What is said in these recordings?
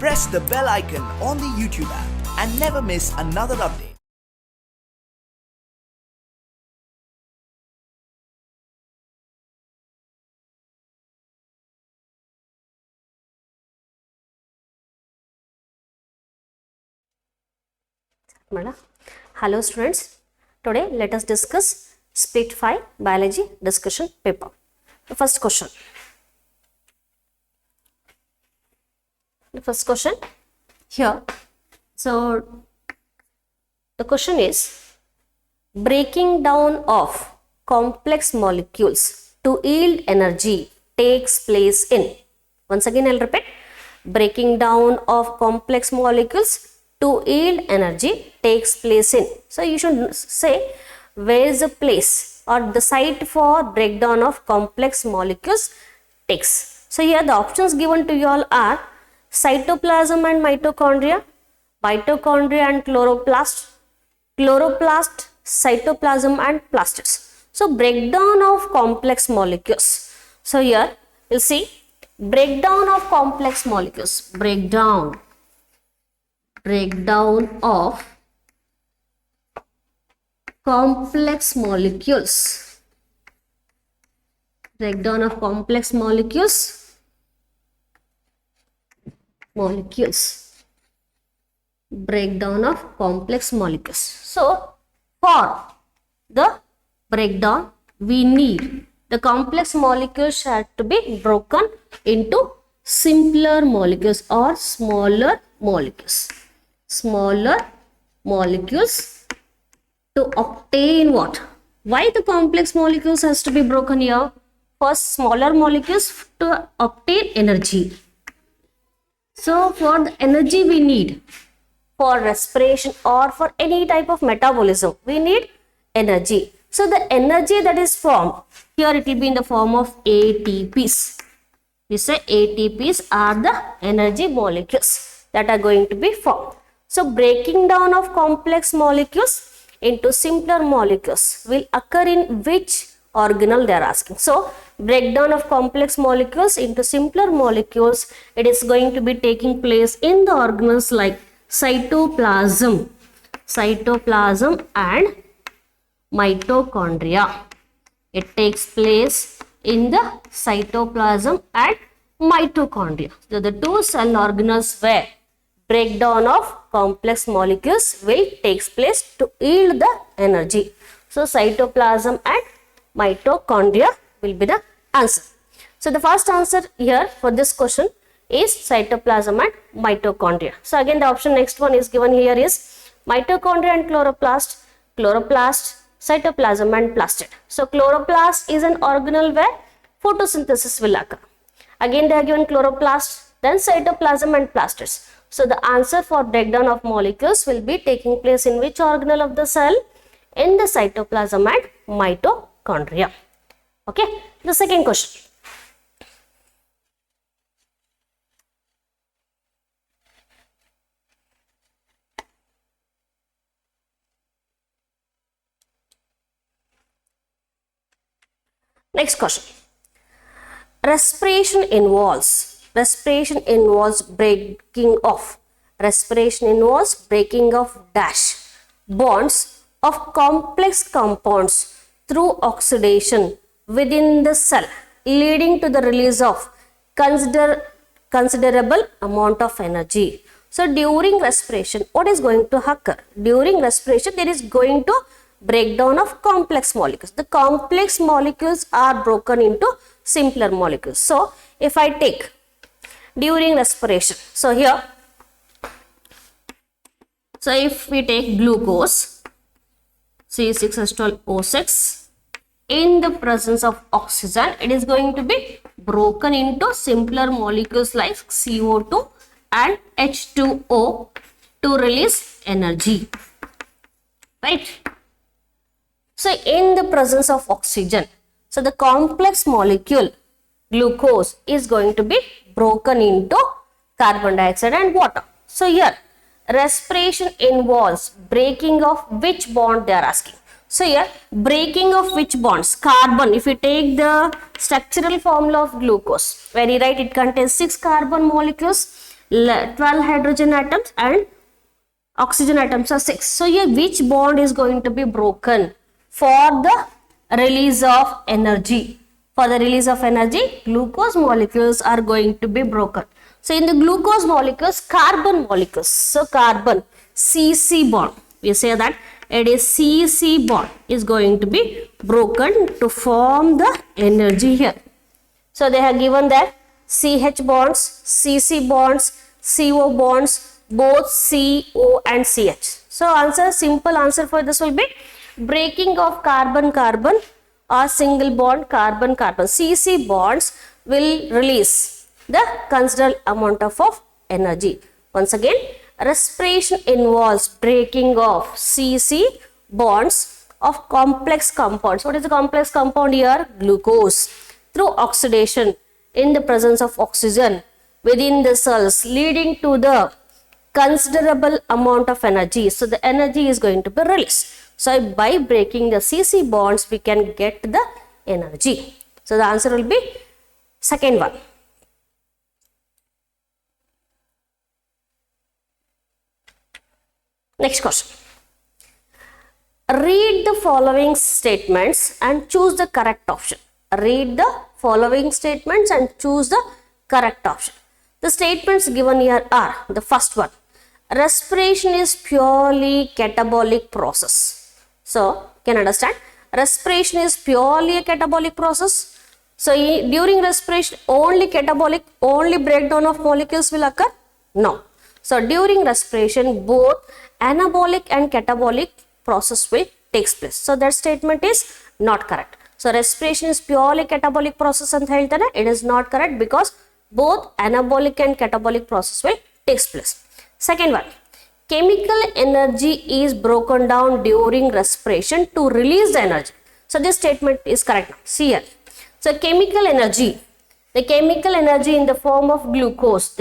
press the bell icon on the YouTube app and never miss another update. Hello students, today let us discuss Split 5 Biology discussion paper. The first question here. So the question is, breaking down of complex molecules to yield energy takes place in. Once again I'll repeat, breaking down of complex molecules to yield energy takes place in. So you should say where is the place or the site for breakdown of complex molecules takes. So here the options given to you all are cytoplasm and mitochondria, mitochondria and chloroplast, chloroplast, cytoplasm and plastids. So breakdown of complex molecules. So here we'll see breakdown of complex molecules, breakdown of complex molecules, breakdown of complex molecules, breakdown of complex molecules. So for the breakdown we need the complex molecules have to be broken into simpler molecules or smaller molecules to obtain what? Why the complex molecules has to be broken here? First, smaller molecules to obtain energy. So for the energy we need for respiration or for any type of metabolism, we need energy. So the energy that is formed here, it will be in the form of ATPs. We say ATPs are the energy molecules that are going to be formed. So breaking down of complex molecules into simpler molecules will occur in which organelle they are asking. So breakdown of complex molecules into simpler molecules, it is going to be taking place in the organelles like cytoplasm and mitochondria. It takes place in the cytoplasm and mitochondria. So the two cell organelles where breakdown of complex molecules will takes place to yield the energy. So cytoplasm and mitochondria will be the answer. So the first answer here for this question is cytoplasm and mitochondria. So again the option next one is given here is mitochondria and chloroplast, cytoplasm and plastid. So chloroplast is an organelle where photosynthesis will occur. Again they are given chloroplast, then cytoplasm and plastids. So the answer for breakdown of molecules will be taking place in which organelle of the cell? In the cytoplasm and mitochondria. Okay, the second question. Next question. Respiration involves breaking of dash bonds of complex compounds through oxidation within the cell, leading to the release of considerable amount of energy. So during respiration, what is going to occur? During respiration, there is going to breakdown of complex molecules. The complex molecules are broken into simpler molecules. So if I take during respiration, so here, so if we take glucose, C6H12O6, in the presence of oxygen, it is going to be broken into simpler molecules like CO2 and H2O to release energy, right? So in the presence of oxygen, so the complex molecule glucose is going to be broken into carbon dioxide and water. So here respiration involves breaking of which bond they are asking. So here breaking of which bonds? Carbon. If we take the structural formula of glucose, very right, it contains 6 carbon molecules. 12 hydrogen atoms and oxygen atoms are 6. So here which bond is going to be broken for the release of energy? For the release of energy, glucose molecules are going to be broken. So in the glucose molecules, carbon molecules. So carbon, CC bond. We say that it is CC bond is going to be broken to form the energy here. So they have given that CH bonds, CC bonds, CO bonds, both CO and CH. So simple answer for this will be breaking of carbon-carbon or single bond carbon-carbon. CC bonds will release the considerable amount of energy. Once again, respiration involves breaking of CC bonds of complex compounds. What is the complex compound here? Glucose. Through oxidation in the presence of oxygen within the cells, leading to the considerable amount of energy. So the energy is going to be released. So by breaking the CC bonds, we can get the energy. So the answer will be second one. Next question. Read the following statements and choose the correct option. Read the following statements and choose the correct option. The statements given here are the first one. Respiration is purely catabolic process. So, can you understand? Respiration is purely a catabolic process. So, during respiration, only breakdown of molecules will occur? No. So, during respiration, both anabolic and catabolic process will takes place. So, that statement is not correct. So, respiration is purely catabolic process and it is not correct because both anabolic and catabolic process will takes place. Second one, chemical energy is broken down during respiration to release the energy. So, this statement is correct. See here. So, chemical energy in the form of glucose,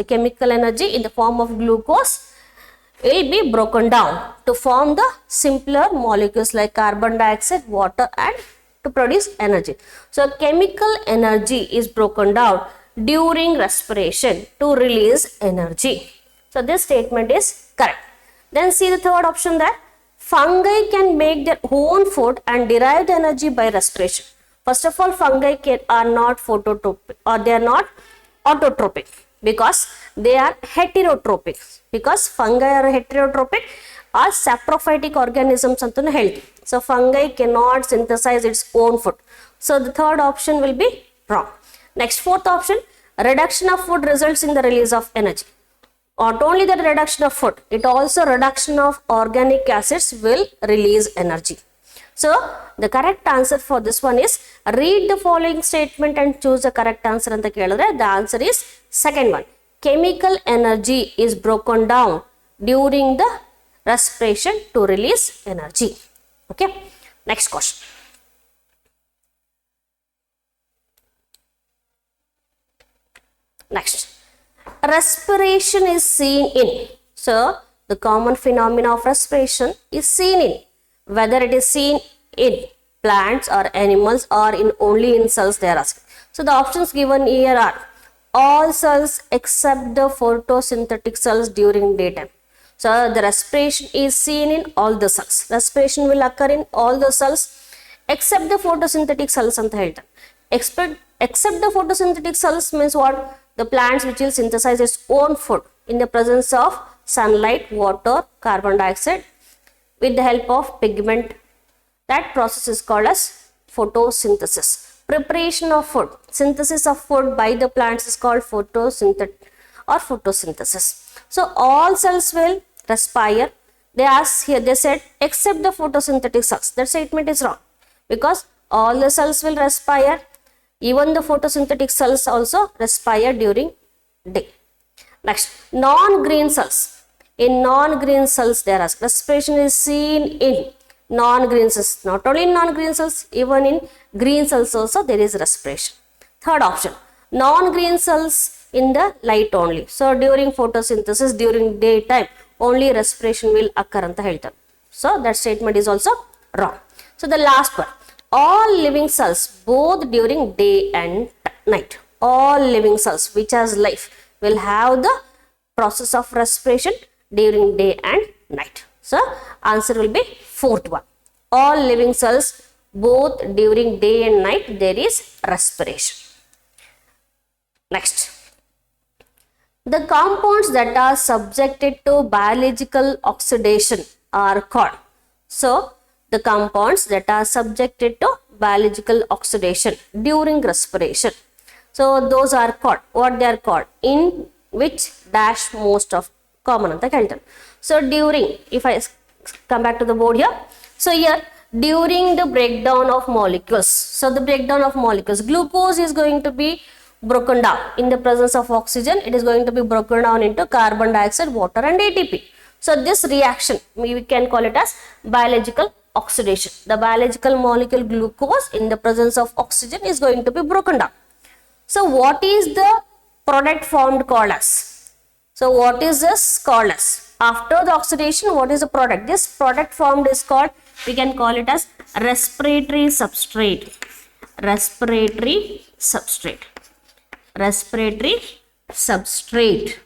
will be broken down to form the simpler molecules like carbon dioxide, water and to produce energy. So, chemical energy is broken down during respiration to release energy. So, this statement is correct. Then see the third option there. Fungi can make their own food and derive the energy by respiration. First of all, fungi are not phototropic or they are not autotropic because they are heterotropic. Because fungi are heterotropic or saprophytic organisms antanu healthy. So, fungi cannot synthesize its own food. So, the third option will be wrong. Next, fourth option, reduction of food results in the release of energy. Not only the reduction of food, it also reduction of organic acids will release energy. So, the correct answer for this one is read the following statement and choose the correct answer. And the answer is second one. Chemical energy is broken down during the respiration to release energy. Okay. Next question. Next. Respiration is seen in. So, the common phenomena of respiration is seen in. Whether it is seen in plants or animals or in only in cells they are asking. So, the options given here are all cells except the photosynthetic cells during daytime. So, the respiration is seen in all the cells. Respiration will occur in all the cells except the photosynthetic cells. Except the photosynthetic cells means what? The plants which will synthesize its own food in the presence of sunlight, water, carbon dioxide with the help of pigment. That process is called as photosynthesis. Preparation of food, synthesis of food by the plants is called photosynthesis. So, all cells will respire. They asked here, they said except the photosynthetic cells. That statement is wrong because all the cells will respire. Even the photosynthetic cells also respire during day. Next, non-green cells. In non-green cells, there is respiration is seen in non-green cells. Not only in non-green cells, even in green cells also there is respiration. Third option, non-green cells in the light only. So, during photosynthesis, during daytime, only respiration will occur. So, that statement is also wrong. So, the last one. All living cells, both during day and night, all living cells which has life will have the process of respiration during day and night. So answer will be fourth one. All living cells, both during day and night, there is respiration. Next, the compounds that are subjected to biological oxidation are called. So the compounds that are subjected to biological oxidation during respiration. So those are called, what they are called, in which dash most of common anta keltare. So during, if I come back to the board here, so here during the breakdown of molecules, so the breakdown of molecules, glucose is going to be broken down in the presence of oxygen. It is going to be broken down into carbon dioxide, water and ATP. So this reaction we can call it as biological oxidation. The biological molecule glucose in the presence of oxygen is going to be broken down. So what is the product formed called as? So what is this called as? After the oxidation, what is the product? This product formed is called, we can call it as respiratory substrate. Respiratory substrate. Respiratory substrate.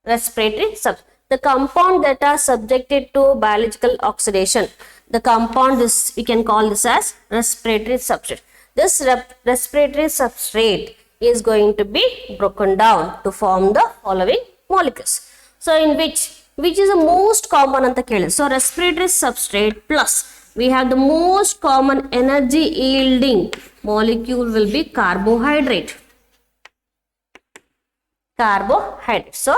Respiratory substrate. The compound that are subjected to biological oxidation, the compound is, we can call this as respiratory substrate. This respiratory substrate is going to be broken down to form the following molecules. So in which is the most common anta kelide. So respiratory substrate plus we have the most common energy yielding molecule will be carbohydrate. Carbohydrate. So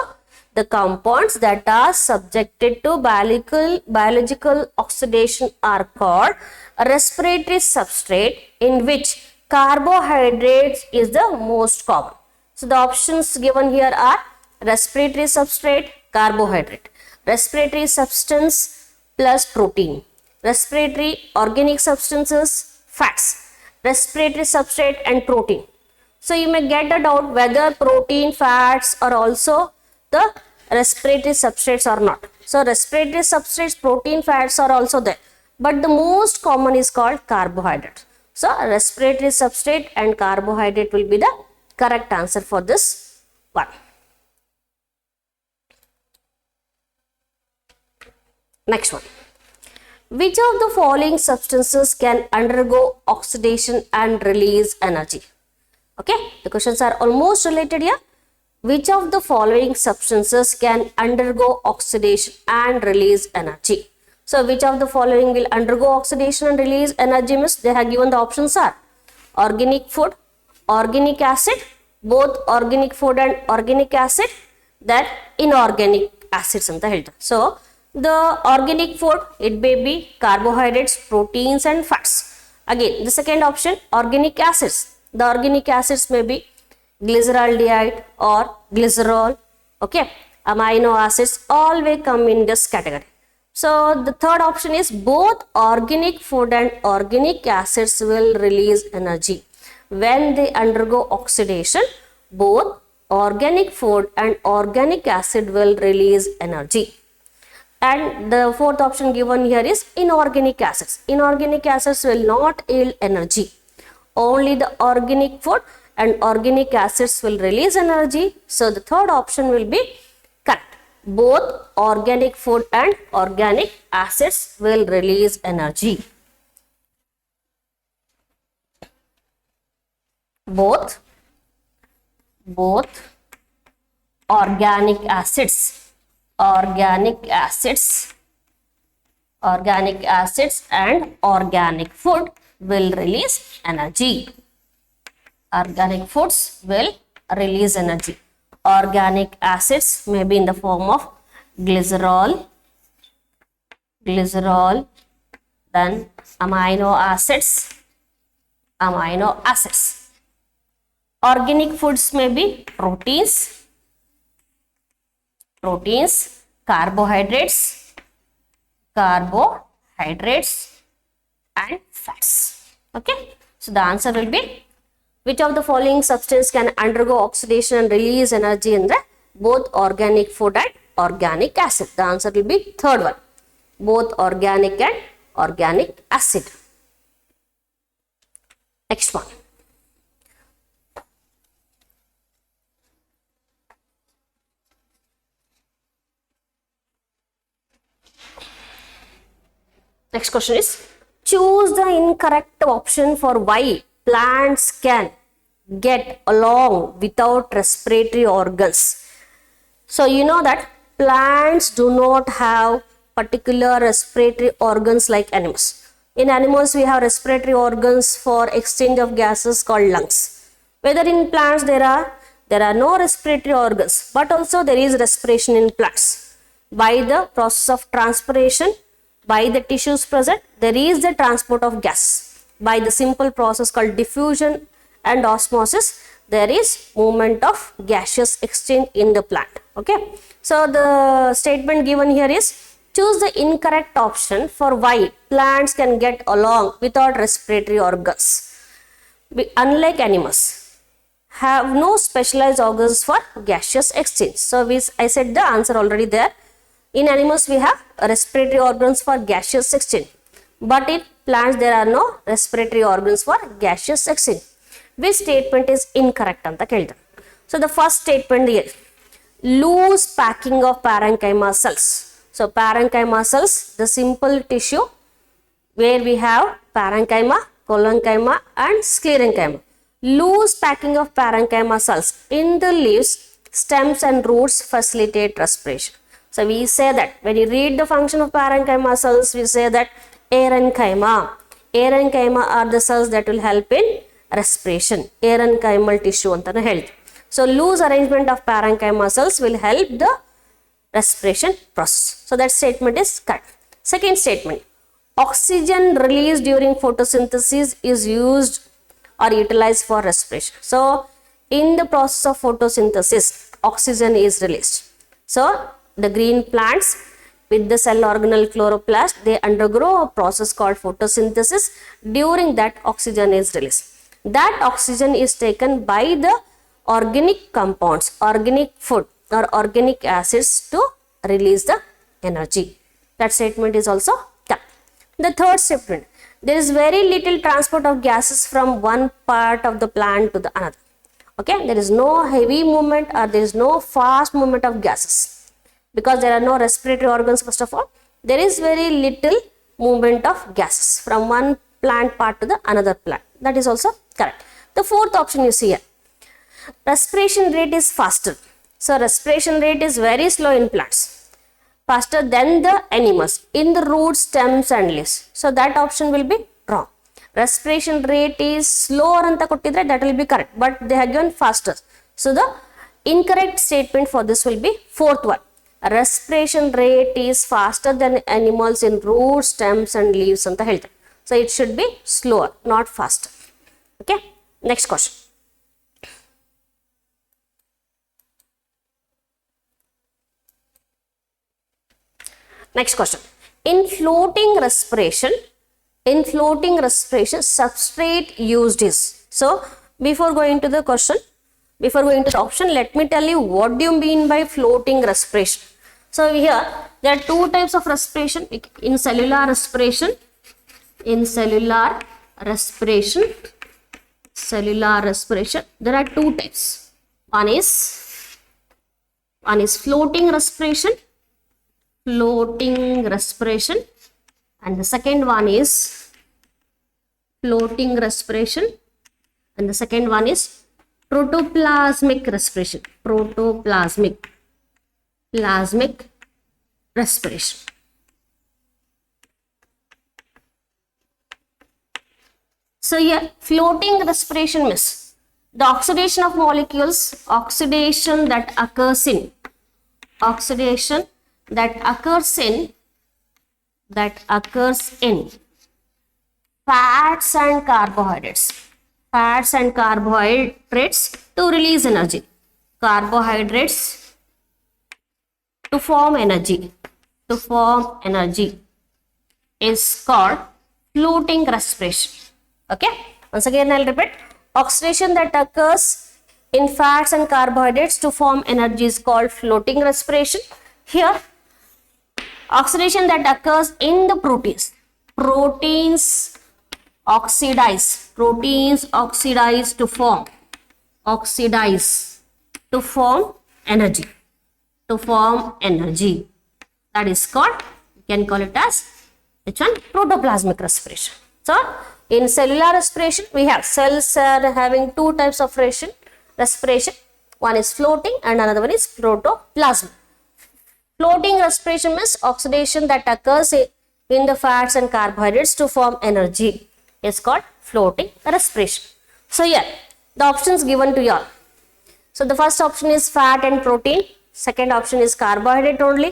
the compounds that are subjected to biological oxidation are called respiratory substrate, in which carbohydrates is the most common. So the options given here are respiratory substrate, carbohydrate, respiratory substance plus protein, respiratory organic substances, fats, respiratory substrate and protein. So you may get a doubt whether protein, fats are also the respiratory substrates or not. So respiratory substrates, protein, fats are also there, but the most common is called carbohydrate. So respiratory substrate and carbohydrate will be the correct answer for this one. Next one. Which of the following substances can undergo oxidation and release energy? Okay, the questions are almost related here. Which of the following substances can undergo oxidation and release energy? So which of the following will undergo oxidation and release energy means they have given the options are organic food, organic acid, both organic food and organic acid, then inorganic acids anta ಹೇಳ್ತಾರೆ. So the organic food, it may be carbohydrates, proteins and fats. Again the second option, organic acids. The organic acids may be glyceraldehyde or glycerol. Okay, amino acids all will come in this category. So the third option is both organic food and organic acids will release energy. When they undergo oxidation, both organic food and organic acid will release energy. And the fourth option given here is inorganic acids. Inorganic acids will not yield energy. Only the organic food and organic acids will release energy. So the third option will be correct. Both organic food and organic acids will release energy. Both organic acids and organic food will release energy. Organic foods will release energy. Organic acids may be in the form of glycerol, then amino acids. Organic foods may be proteins, carbohydrates, and fats. Okay, so the answer will be which of the following substance can undergo oxidation and release energy in the both organic food and organic acid. The answer will be third one, both organic and organic acid. Next one. Next question is, choose the incorrect option for why plants can get along without respiratory organs. So you know that plants do not have particular respiratory organs like animals. In animals we have respiratory organs for exchange of gases called lungs. Whether in plants there are no respiratory organs, but also there is respiration in plants. By the process of transpiration, by the tissues present, there is the transport of gas. By the simple process called diffusion and osmosis, there is movement of gaseous exchange in the plant. Okay. So the statement given here is, choose the incorrect option for why plants can get along without respiratory organs. Unlike animals, have no specialized organs for gaseous exchange. So I said the answer already there. In animals we have respiratory organs for gaseous exchange, but in plants there are no respiratory organs for gaseous exchange. Which statement is incorrect anta kelidam. So the first statement here, loose packing of parenchyma cells. So parenchyma cells, the simple tissue where we have parenchyma, collenchyma and sclerenchyma. Loose packing of parenchyma cells in the leaves, stems and roots facilitate respiration. So we say that when you read the function of parenchyma cells, we say that aerenchyma. Aerenchyma are the cells that will help in respiration. Aerenchymal tissue antanu health. So loose arrangement of parenchyma cells will help the respiration process. So that statement is correct. Second statement, oxygen released during photosynthesis is used or utilized for respiration. So in the process of photosynthesis, oxygen is released. So the green plants with the cell organelle chloroplast, they undergo a process called photosynthesis. During that, oxygen is released. That oxygen is taken by the organic compounds, organic food or organic acids to release the energy. That statement is also correct. The third statement, there is very little transport of gases from one part of the plant to the another. Okay, there is no heavy movement or there is no fast movement of gases because there are no respiratory organs. First of all, there is very little movement of gases from one plant part to the another plant. That is also correct. The fourth option you see here, respiration rate is faster. So respiration rate is very slow in plants, faster than the animals in the roots, stems and leaves. So that option will be wrong. Respiration rate is slower anta kottidre, that will be correct, but they have given faster. So the incorrect statement for this will be fourth one. Respiration rate is faster than animals in roots, stems and leaves anta ಹೇಳ್ತಾರೆ. So it should be slower, not faster. Okay. Next question. Next question. In floating respiration, substrate used is. So before going to the question, before going to the option, let me tell you what do you mean by floating respiration. So here there are two types of respiration. In cellular respiration, there are two types. One is floating respiration, and the second one is floating respiration, and the second one is protoplasmic respiration. Plasmic respiration. So here floating respiration means the oxidation of molecules, oxidation that occurs in fats and carbohydrates to release energy, carbohydrates to form energy is called floating respiration. Okay, once again I'll repeat, oxidation that occurs in fats and carbohydrates to form energy is called floating respiration. Here oxidation that occurs in the proteins oxidize to form energy, that is called, you can call it as Which one? Protoplasmic respiration. So in cellular respiration, we have cells are having two types of respiration. One is floating and another one is protoplasmic. Floating respiration means oxidation that occurs in the fats and carbohydrates to form energy. It's called floating respiration. So here, the options given to you all. So the first option is fat and protein. Second option is carbohydrate only.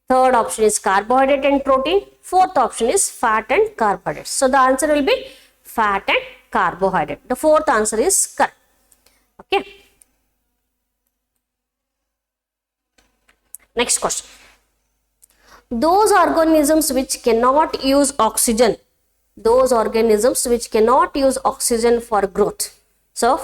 Third option is carbohydrate and protein. Fourth option is fat and carbohydrate. So the answer will be fat and carbohydrate. The fourth answer is correct. Okay. Next question. Those organisms which cannot use oxygen. Those organisms which cannot use oxygen for growth. So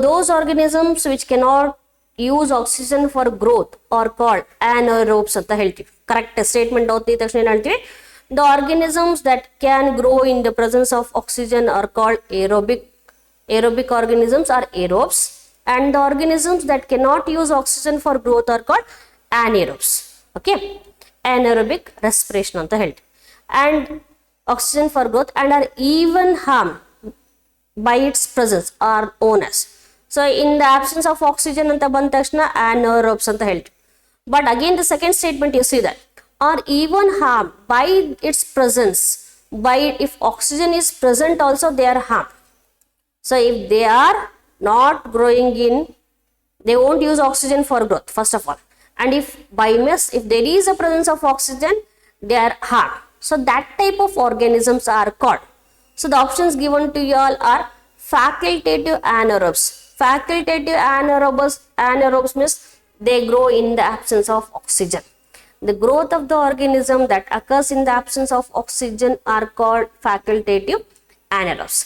those organisms which cannot use oxygen for growth are called anaerobes ಅಂತ ಹೇಳ್ತೀವಿ. Correct statement ಓದಿದ ತಕ್ಷಣ ಏನು ಹೇಳ್ತೀವಿ? The organisms that can grow in the presence of oxygen are called aerobic. Aerobic organisms are aerobes, and the organisms that cannot use oxygen for growth are called anaerobes. Okay, anaerobic respiration ಅಂತ ಹೇಳ್ತೀವಿ. And oxygen for growth and are even harmed by its presence are known as. So in the absence of oxygen anta band takshana anaerobes anta helti. But again the second statement you see that are even harmed by its presence. By if oxygen is present also they are harmed. So if they are not growing in, they won't use oxygen for growth first of all. And if by miss, if there is a presence of oxygen, they are harmed. So that type of organisms are called. So the options given to you all are facultative anaerobes. Facultative anaerobes means they grow in the absence of oxygen. The growth of the organism that occurs in the absence of oxygen are called facultative anaerobes.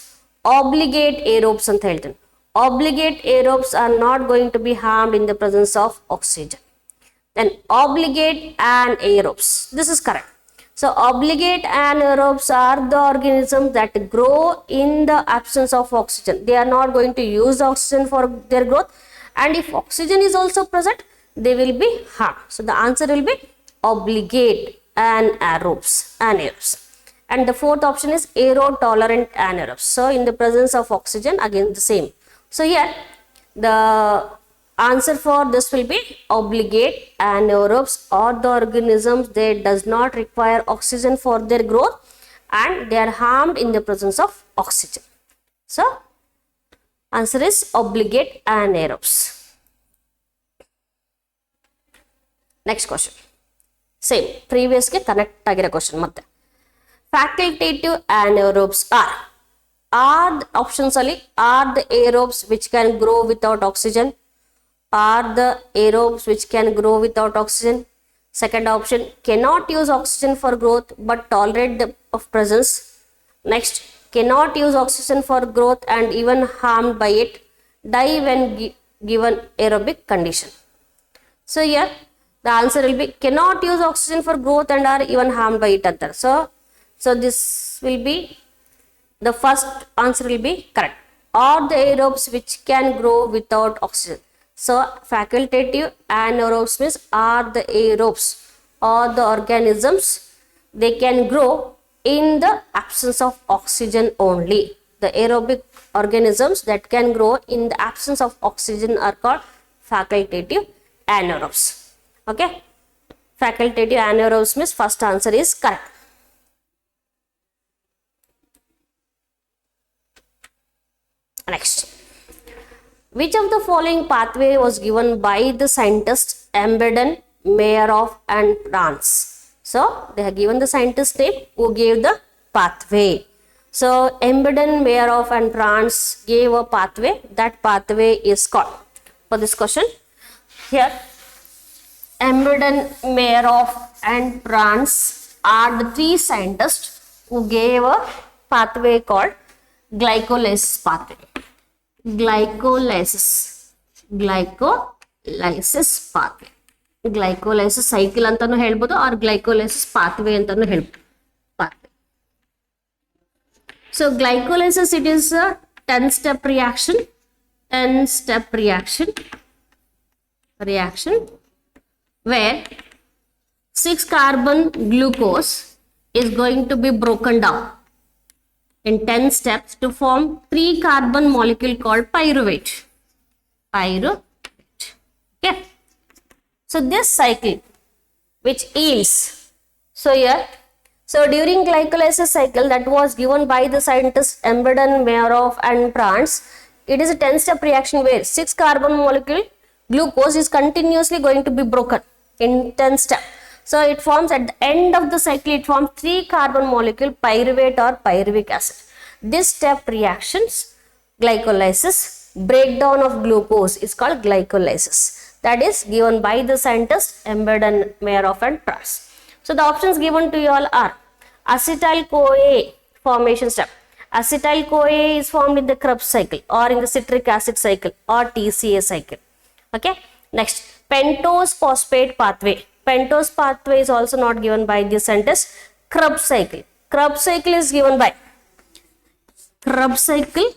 Obligate aerobes anta heltene. Obligate aerobes are not going to be harmed in the presence of oxygen. Then obligate anaerobes. This is correct. So obligate anaerobes are the organisms that grow in the absence of oxygen. They are not going to use oxygen for their growth, and if oxygen is also present, they will be harmed. So the answer will be obligate anaerobes. And the fourth option is aerotolerant anaerobes. So in the presence of oxygen, again the same. So here the answer for this will be obligate anaerobes or the organisms that does not require oxygen for their growth and they are harmed in the presence of oxygen. So answer is obligate anaerobes. Next question. Same previous ke connect agire question matte. Facultative anaerobes are the options ali are the aerobes which can grow without oxygen. Are the aerobes which can grow without oxygen. Second option, cannot use oxygen for growth but tolerate the of presence. Next, cannot use oxygen for growth and even harmed by it, die when given aerobic condition. So here the answer will be cannot use oxygen for growth and are even harmed by it. So this will be the first answer will be correct. Are the aerobes which can grow without oxygen. So facultative anaerobes means are the aerobes or the organisms they can grow in the absence of oxygen only. The aerobic organisms that can grow in the absence of oxygen are called facultative anaerobes. Okay, facultative anaerobes means first answer is correct. Next, which of the following pathway was given by the scientists Embedon, Mayerhof and Franz? So they have given the scientist name who gave the pathway. So Embedon, Mayerhof and Franz gave a pathway. That pathway is called. For this question, here Embedon, Mayerhof and Franz are the three scientists who gave a pathway called glycolysis pathway. Glycolysis pathway. Glycolysis cycle antanu helbodu or glycolysis pathway antanu helbodu. Pathway. So glycolysis, it is a 10-step reaction. 10-step reaction where 6 carbon glucose is going to be broken down in 10 steps to form 3 carbon molecule called pyruvate. Pyruvate. Okay. So this cycle which yields, so here, so during glycolysis cycle that was given by the scientists Embedon, Mayerhof and Prance, it is a 10-step reaction where 6 carbon molecule glucose is continuously going to be broken in 10 steps. So it forms at the end of the cycle, it forms 3 carbon molecule pyruvate or pyruvic acid. This step reactions, glycolysis, breakdown of glucose is called glycolysis. That is given by the scientists Embedon, Mayerhof and Prance. So the options given to you all are acetyl-CoA formation step. Acetyl-CoA is formed in the Krebs cycle or in the citric acid cycle or TCA cycle. Okay. Next, pentose phosphate pathway. Pentose pathway is also not given by the scientist. Krebs cycle. Krebs cycle is given by Krebs cycle.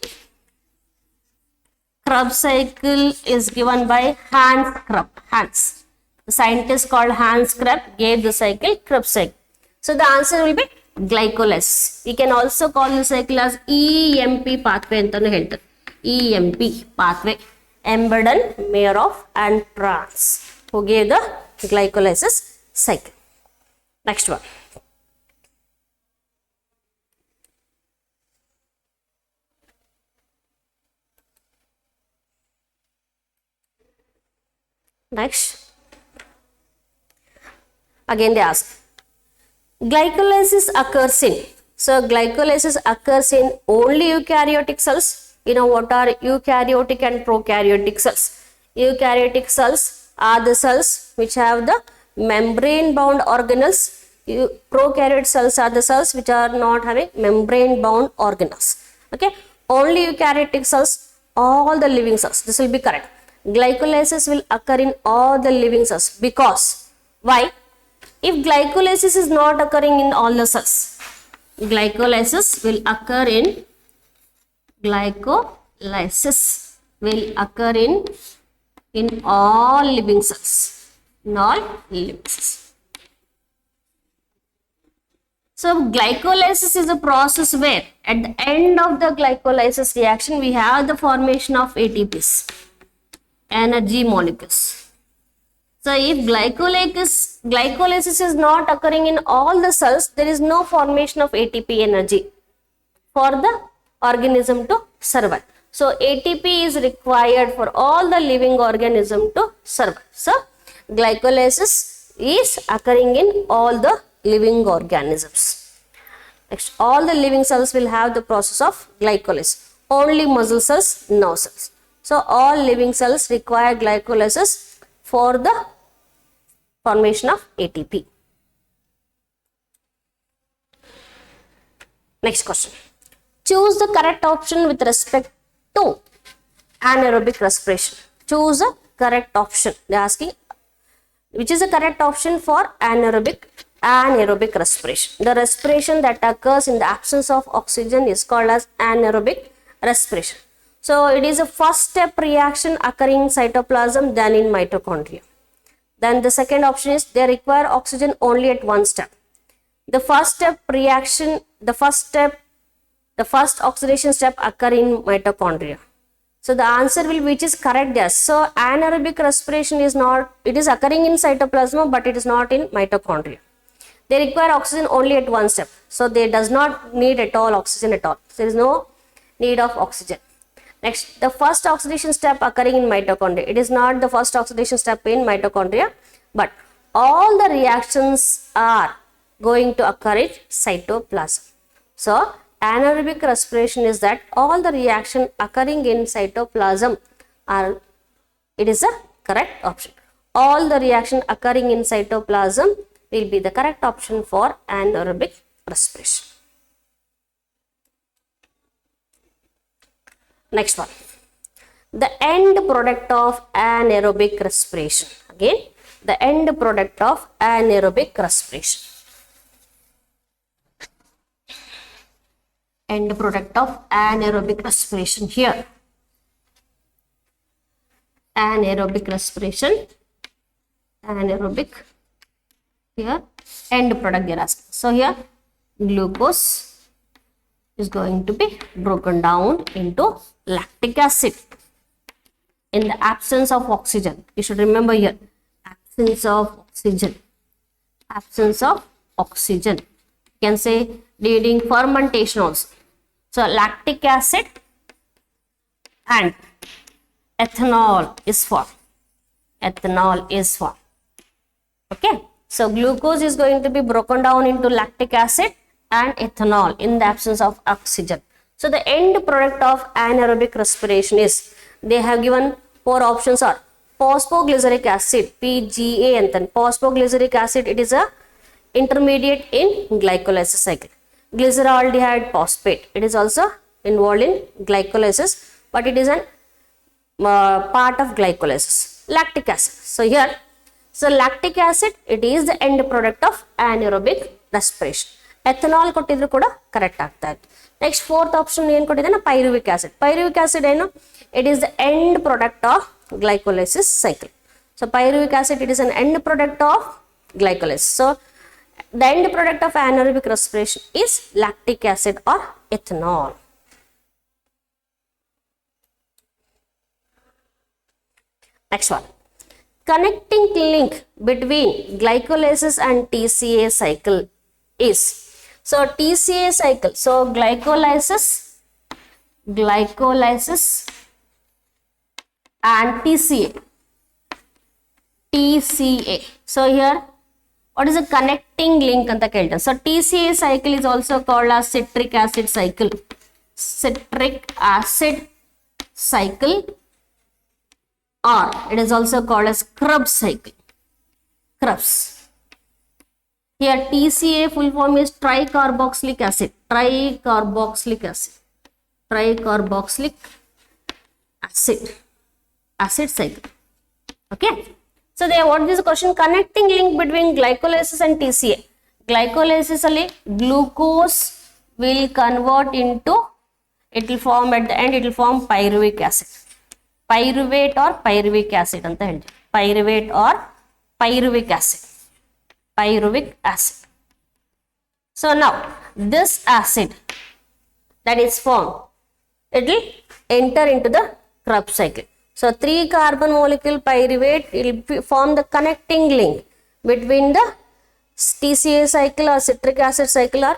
Krebs cycle is given by Hans Krebs. Hans. The scientist called Hans Krebs gave the cycle Krebs cycle. So the answer will be glycolysis. We can also call the cycle as EMP pathway antanu heltare. EMP pathway. Embedon, Mayerhof and Prance who gave the glycolysis cycle. Next one. Next. Again they ask. Glycolysis occurs in. So glycolysis occurs in only eukaryotic cells. You know what are eukaryotic and prokaryotic cells? Eukaryotic cells are the cells which have the membrane bound organelles. Prokaryotic cells are the cells which are not having membrane bound organelles. Okay. Only eukaryotic cells, all the living cells. This will be correct. Glycolysis will occur in all the living cells because why? If glycolysis is not occurring in all the cells, glycolysis will occur in all living cells. In all living cells. So glycolysis is a process where at the end of the glycolysis reaction we have the formation of ATPs, energy molecules. So if glycolysis is not occurring in all the cells, there is no formation of ATP energy for the organism to survive. So ATP is required for all the living organism to survive. So glycolysis is occurring in all the living organisms. Next, all the living cells will have the process of glycolysis. Only muscle cells, no cells. So all living cells require glycolysis for the formation of ATP. Next question. Choose the correct option with respect to anaerobic respiration. Choose a correct option. They are asking which is the correct option for anaerobic respiration. The respiration that occurs in the absence of oxygen is called as anaerobic respiration. So it is a first step reaction occurring in cytoplasm than in mitochondria. Then the second option is they require oxygen only at one step. The first step reaction, the first oxidation step occur in mitochondria. So the answer will be which is correct there. So anaerobic respiration is not, it is occurring in cytoplasm but it is not in mitochondria. They require oxygen only at one step. So they does not need at all oxygen at all. There is no need of oxygen. Next, the first oxidation step occurring in mitochondria. It is not the first oxidation step in mitochondria, but all the reactions are going to occur in cytoplasm. So, anaerobic respiration is that all the reaction occurring in cytoplasm are, it is a correct option. All the reaction occurring in cytoplasm will be the correct option for anaerobic respiration. Next one, the end product of anaerobic respiration. Again, the end product of anaerobic respiration. End product of anaerobic respiration here. Anaerobic respiration. Anaerobic here. End product they are asking. So here Glucose is going to be broken down into lactic acid in the absence of oxygen. You should remember here, absence of oxygen. Absence of oxygen. You can say during fermentation also. So lactic acid and ethanol is formed. Ethanol is formed. Okay. So glucose is going to be broken down into lactic acid and ethanol in the absence of oxygen. So the end product of anaerobic respiration is, they have given 4 options are phosphoglyceric acid, PGA, and then phosphoglyceric acid, it is a intermediate in glycolysis cycle. Glyceraldehyde phosphate, it is also involved in glycolysis, but it is an part of glycolysis. Lactic acid. So here, so lactic acid, it is the end product of anaerobic respiration. Ethanol ಕೊಟ್ಟಿದ್ರು ಕೂಡ correct ಆಗ್ತಾ ಇತ್ತು. Next fourth option ಏನು ಕೊಟ್ಟಿದ್ದಾನೆ, pyruvic acid. Pyruvic acid ಏನು, it is the end product of glycolysis cycle. So pyruvic acid, it is an end product of glycolysis. So the end product of anaerobic respiration is lactic acid or ethanol. Next one, connecting link between glycolysis and TCA cycle is, so TCA cycle, so glycolysis and TCA. So here, what is a connecting link anta keltane. So TCA cycle is also called as citric acid cycle. Citric acid cycle, or it is also called as Krebs cycle. Krebs. Here TCA full form is tricarboxylic acid. Tricarboxylic acid. Tricarboxylic acid. Acid cycle. Okay. So there, what is the question? Connecting link between glycolysis and TCA. Glycolysis alli glucose will convert into, it will form at the end, it will form pyruvic acid. Pyruvate or pyruvic acid anta helti. Pyruvate or pyruvic acid. Pyruvic acid. So now this acid that is formed, it will enter into the Krebs cycle. So 3 carbon molecule pyruvate will form the connecting link between the TCA cycle or citric acid cycle or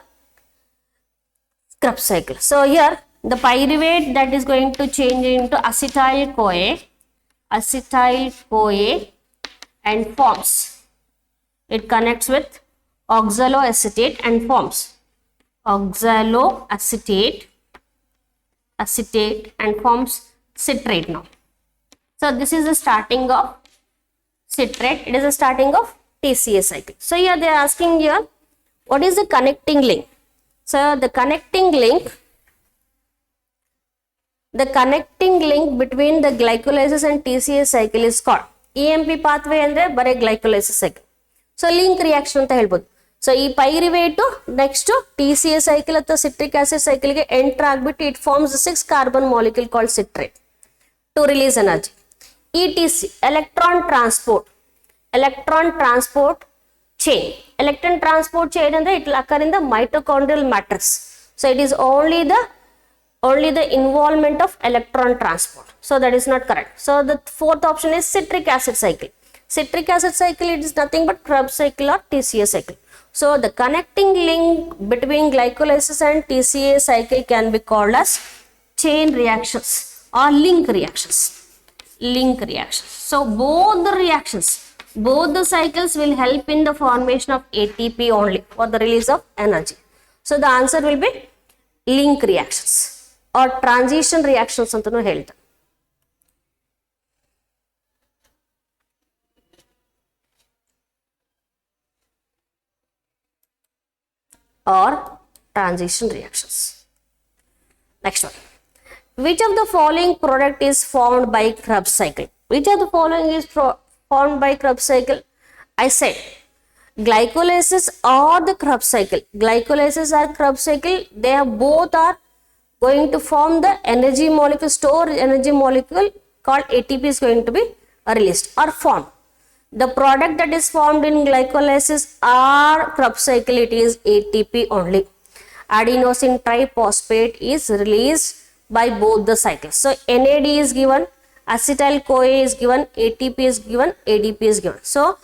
Krebs cycle. So here the pyruvate that is going to change into acetyl CoA and forms. It connects with oxaloacetate and forms oxaloacetate and forms citrate now. So this is the starting of citrate. It is the starting of TCA cycle. So here they are asking here, what is the connecting link? So the connecting link between the glycolysis and TCA cycle is called EMP pathway andre bare glycolysis cycle. So link reaction anta helbodu. So ee pyruvate next to TCA cycle atha citric acid cycle ge enter agbiಟ್ಟು it forms a 6 carbon molecule called citrate to release energy. ETC, electron transport chain. Electron transport chain and it will occur in the mitochondrial matrix. So it is only the involvement of electron transport. So that is not correct. So the fourth option is citric acid cycle. Citric acid cycle, it is nothing but Krebs cycle or TCA cycle. So the connecting link between glycolysis and TCA cycle can be called as chain reactions or link reactions. So both the cycles will help in the formation of ATP only for the release of energy. So the answer will be link reactions or transition reactions antanu ಹೇಳ್ತಾರೆ. Or transition reactions. Next one. Which of the following product is formed by Krebs cycle? Which of the following is formed by Krebs cycle? I said glycolysis or the Krebs cycle. Glycolysis or Krebs cycle, they are both are going to form the energy molecule, store energy molecule called ATP is going to be released or formed. The product that is formed in glycolysis or Krebs cycle, it is ATP only. adenosine triphosphate is released by both the cycles. So NAD is given, acetyl-CoA is given, ATP is given, ADP is given. So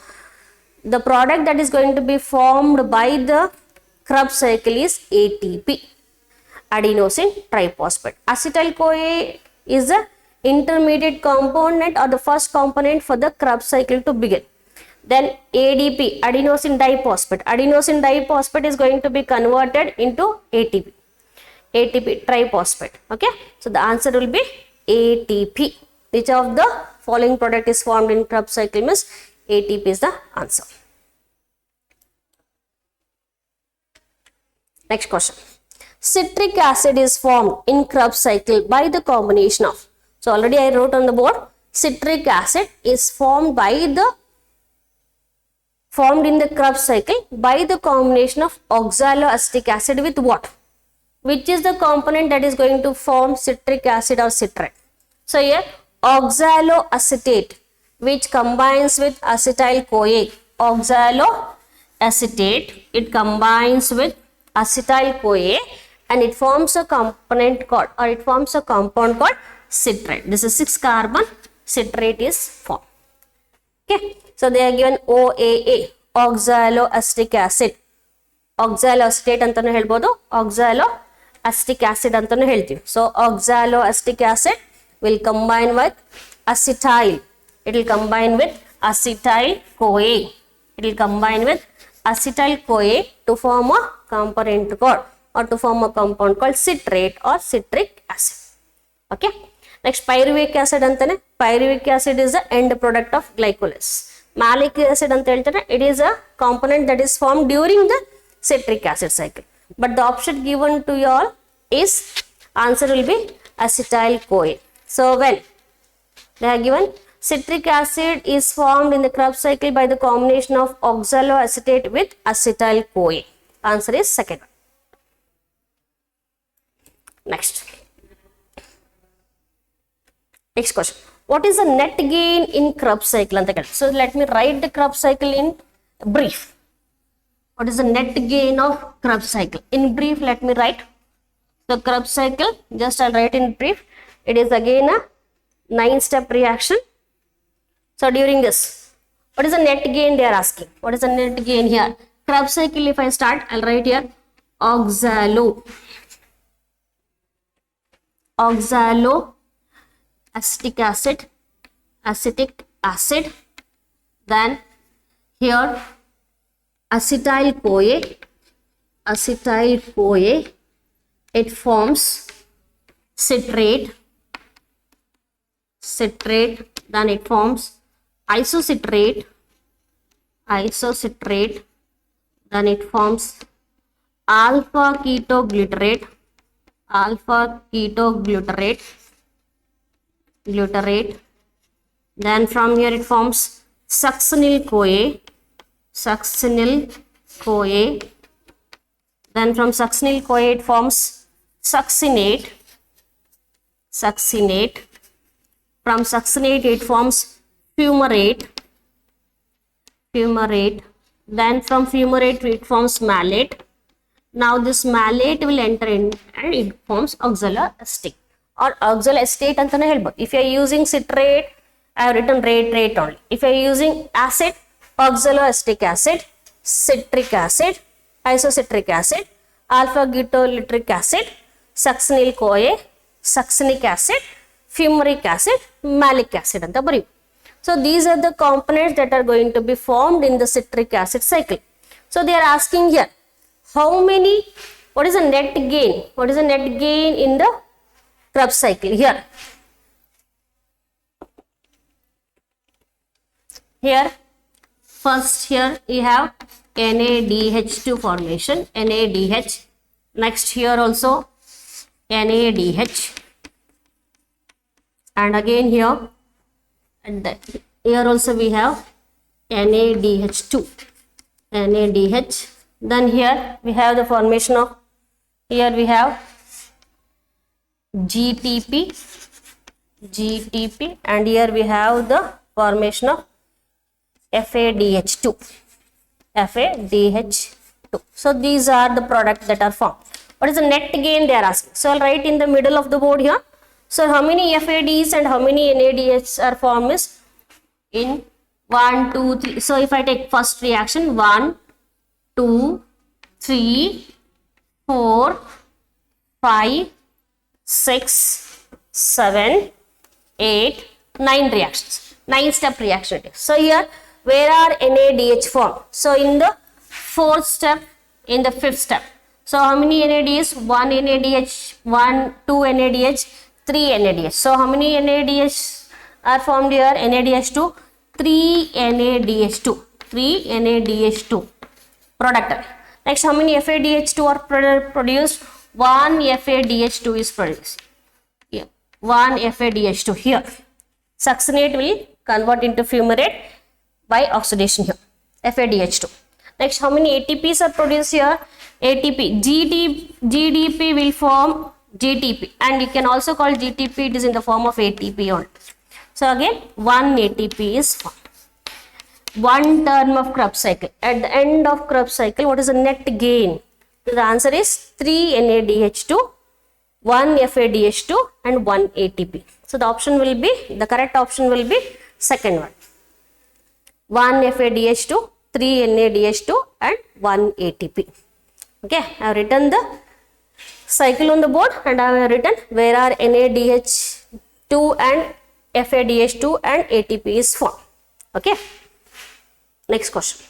the product that is going to be formed by the Krebs cycle is ATP, adenosine triphosphate. Acetyl-CoA is the intermediate component or the first component for the Krebs cycle to begin. Then ADP, adenosine diphosphate. Adenosine diphosphate is going to be converted into ATP, ATP triphosphate. Okay, so the answer will be ATP. Which of the following product is formed in Krebs cycle means ATP is the answer. Next question. Citric acid is formed in Krebs cycle by the combination of. So already I wrote on the board. Citric acid is formed in the Krebs cycle by the combination of oxaloacetic acid with what? Which is the component that is going to form citric acid or citrate? So here oxaloacetate, which combines with acetyl-CoA. Oxaloacetate, it combines with acetyl-CoA and it forms a component called, or it forms a compound called citrate. This is 6 carbon citrate is formed. Okay, so they are given OAA, oxaloacetic acid. Oxaloacetate antanu helbodu, oxaloacetic acid antanu helತೀವಿ. So oxaloacetic acid will combine with acetyl. It will combine with acetyl-CoA. It will combine with acetyl-CoA to form a component called, or to form a compound called citrate or citric acid. Okay. Next, pyruvic acid antane. Pyruvic acid is the end product of glycolysis. Malic acid anta heltare, it is a component that is formed during the citric acid cycle. But the option given to you all is, answer will be acetyl-CoA. So when they are given, citric acid is formed in the Krebs cycle by the combination of oxaloacetate with acetyl-CoA. Answer is second one. Next question. What is the net gain in Krebs cycle? So let me write the Krebs cycle in brief. What is the net gain of Krebs cycle? In brief, let me write the Krebs cycle. Just I'll write in brief. It is again a 9-step reaction. So during this, what is the net gain they are asking? What is the net gain here? Krebs cycle, if I start, I'll write here oxaloacetic acid, then here acetyl-CoA, it forms citrate, then it forms isocitrate, then it forms alpha ketoglutarate, then from here it forms succinyl-CoA, then from succinyl-CoA it forms succinate, from succinate it forms fumarate, then from fumarate it forms malate. Now this malate will enter in and it forms oxaloacetic or oxaloacetate antane helbodu. If you are using citrate, I have written rate only. If you are using acid, oxaloacetic acid, citric acid, isocitric acid, alpha ketoglutarate acid, succinyl-CoA, succinic acid, fumaric acid, malic acid anta bari. So these are the components that are going to be formed in the citric acid cycle. So they are asking here, how many, what is the net gain? What is the net gain in the Krebs cycle here? Here, first here you have NADH2 formation, NADH. Next here also NADH. And again here, and here also we have NADH2, NADH. Then here we have the formation of, here we have GTP, and here we have the formation of FADH2. So these are the products that are formed. What is the net gain they are asking? So I'll write in the middle of the board here. So how many FADs and how many NADH are formed is in 1, 2, 3. So if I take first reaction 1, 2, 3, 4, 5, 6, 7, 8, 9 reactions. 9-step reaction. So here where are NADH formed? So in the 4th step, in the 5th step. So how many NADH? 1 NADH, 1, 2 NADH, 3 NADH. So how many NADH are formed here? NADH2, 3 NADH2, 3 NADH2 product. Next, how many FADH2 are produced? 1 FADH2 is produced. Yeah, 1 FADH2 here. Succinate will convert into fumarate by oxidation here. FADH2. Next, how many ATPs are produced here? ATP. GDP will form GTP, and you can also call GTP. It is in the form of ATP only. So again, 1 ATP is formed. One term of Krebs cycle. At the end of Krebs cycle, what is the net gain? The answer is 3 NADH2, 1 FADH2 and 1 ATP. So the option will be, the correct option will be second one. 1 FADH2, 3 NADH2 and 1 ATP. Okay, I have written the cycle on the board and I have written where are NADH2 and FADH2 and ATP is formed. Okay. Next question.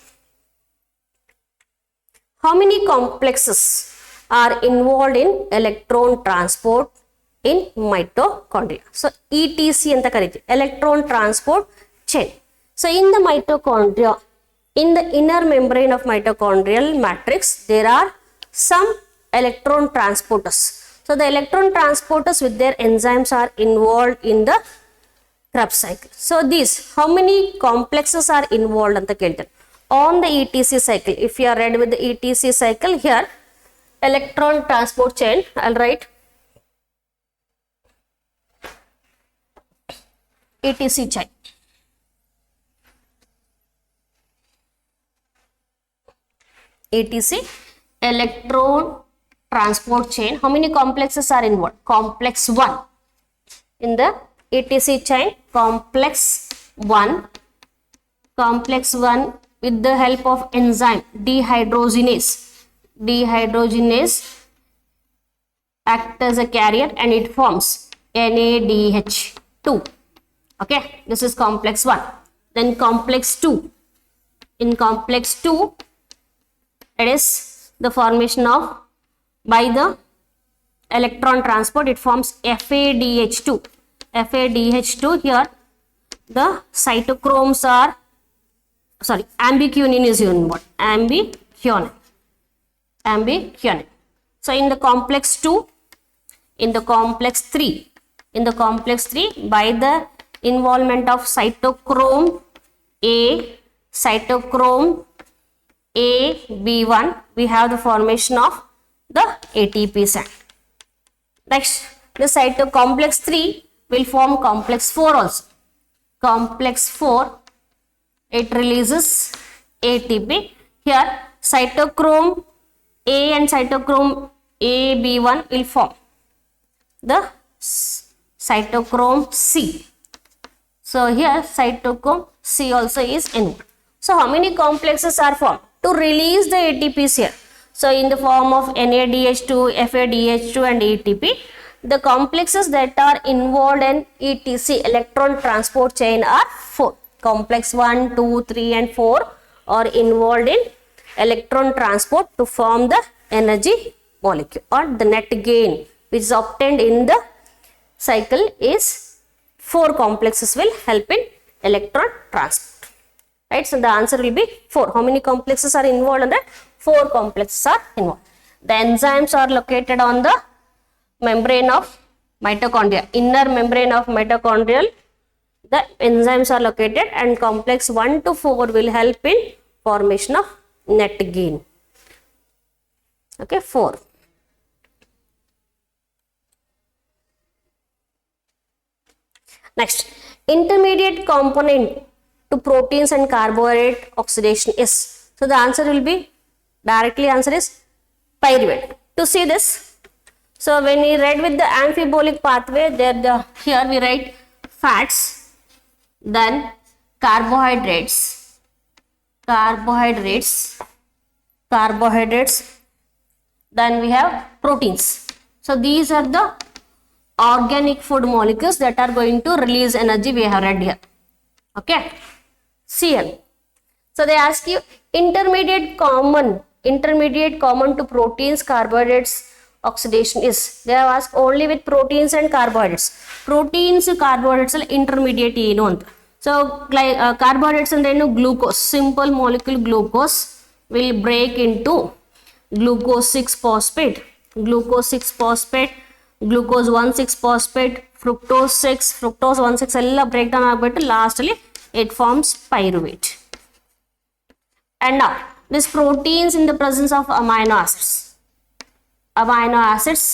How many complexes are involved in electron transport in mitochondria? So ETC anta karite, electron transport chain. So in the mitochondria, in the inner membrane of mitochondrial matrix, there are some electron transporters. So the electron transporters with their enzymes are involved in the Krebs cycle. So these, how many complexes are involved on the ETC cycle? If you are read with the ETC cycle, here electron transport chain, I'll write ETC chain. ETC, electron transport chain. How many complexes are involved? Complex 1 in the ETC chain. Complex 1 with the help of enzyme dehydrogenase act as a carrier and it forms NADH2. Okay, this is complex 1. Then complex 2. In complex 2, it is the formation of, by the electron transport, it forms FADH2. FADH2 here, the cytochromes are, ambiguanine is involved. Ambiguanine. So in the complex 2, in the complex 3, by the involvement of cytochrome AB1, we have the formation of the ATP sand. Next, the complex 3 will form complex 4 also. Complex 4, it releases ATP. Here, cytochrome A and cytochrome AB1 will form the cytochrome C. So here, cytochrome C also is involved. So how many complexes are formed to release the ATPs here? So in the form of NADH2, FADH2 and ATP, the complexes that are involved in ETC, electron transport chain, are 4. Complex 1, 2, 3 and 4 are involved in electron transport to form the energy molecule, or the net gain which is obtained in the cycle is 4 complexes will help in electron transport. Right, so the answer will be 4. How many complexes are involved in that? 4 complexes are involved. The enzymes are located on the membrane of mitochondria, inner membrane of mitochondrial. The enzymes are located, and complex 1 to 4 will help in formation of net gain. Okay, 4. Next, intermediate component to proteins and carbohydrate oxidation is. So the answer will be, directly answer is pyruvate. to see this. So when we read with the amphibolic pathway, here we write fats, then carbohydrates, then we have proteins. So these are the organic food molecules that are going to release energy. We have read here. Okay. Cl. So they ask you intermediate common to proteins, carbohydrates, oxidation is. They have asked only with proteins and carbohydrates. Proteins, carbohydrates intermediate ಏನು ಅಂತ. So carbohydrates and then glucose, simple molecule glucose will break into glucose 6-phosphate, glucose 1,6-phosphate, fructose 1,6 ಎಲ್ಲ break down ಆಗ್ಬಿಟ್ಟು last ಅಲ್ಲಿ it forms pyruvate. And now this proteins in the presence of amino acids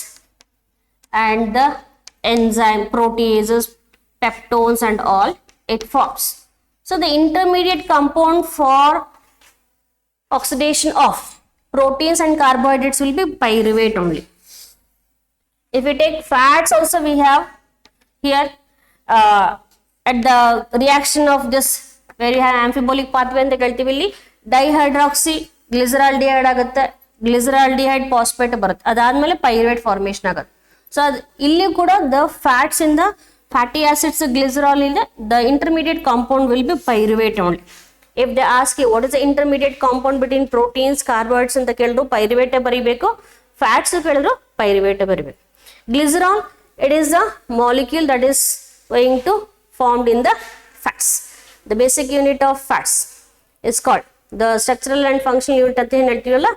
and the enzyme proteases, peptones and all it forms. So the intermediate compound for oxidation of proteins and carbohydrates will be pyruvate only. If we take fats also, we have here at the reaction of this where you have amphibolic pathway ಅಂತ ಹೇಳ್ತೀವಿ, ಇಲ್ಲಿ ಡೈಹೈಡ್ರಾಕ್ಸಿ ಗ್ಲಿಸರಾಲ್ಡಿಹೈಡ್ ಆಗುತ್ತೆ, ಗ್ಲಿಸರಾಲ್ಡಿಹೈಡ್ phosphate ಬರುತ್ತೆ, ಅದಾದ್ಮೇಲೆ pyruvate formation ಆಗುತ್ತೆ. So ಇಲ್ಲಿ ಕೂಡ the fats in the fatty acids glycerol in the intermediate compound will be pyruvate only. If they ask you what is the intermediate compound between proteins, carbohydrates ಅಂತ ಕೇಳಿದ್ರು pyruvate ಬರಿಬೇಕು, fats ಕೇಳಿದ್ರು pyruvate ಬರಿಬೇಕು. Glycerol, it is a molecule that is going to formed in the fats. The basic unit of fats is called the structural and functional unit ಅಂತ ಏನು ಹೇಳ್ತೀವಲ್ಲ,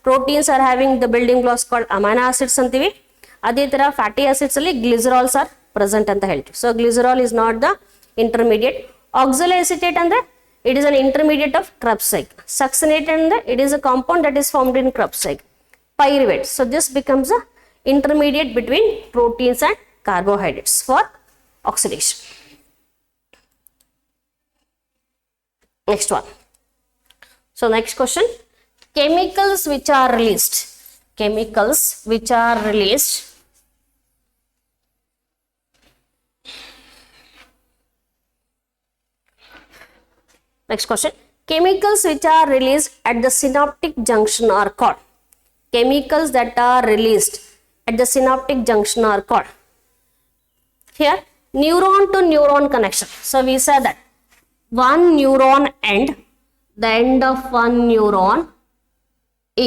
proteins are having the building blocks called amino acids ಅಂತೀವಿ, ಅದೇ ತರ fatty acids ಅಲ್ಲಿ glycerols are present ಅಂತ ಹೇಳ್ತೀವಿ. So glycerol is not the intermediate. Oxaloacetate ಅಂದ್ರೆ it is an intermediate of Krebs cycle. Succinate ಅಂದ್ರೆ it is a compound that is formed in Krebs cycle. Pyruvate, so this becomes a intermediate between proteins and carbohydrates for oxidation. Next one. So next question, chemicals which are released next question, chemicals which are released at the synaptic junction are called, chemicals that are released at the synaptic junction are called. Here neuron to neuron connection. So we said that one neuron end, the end of one neuron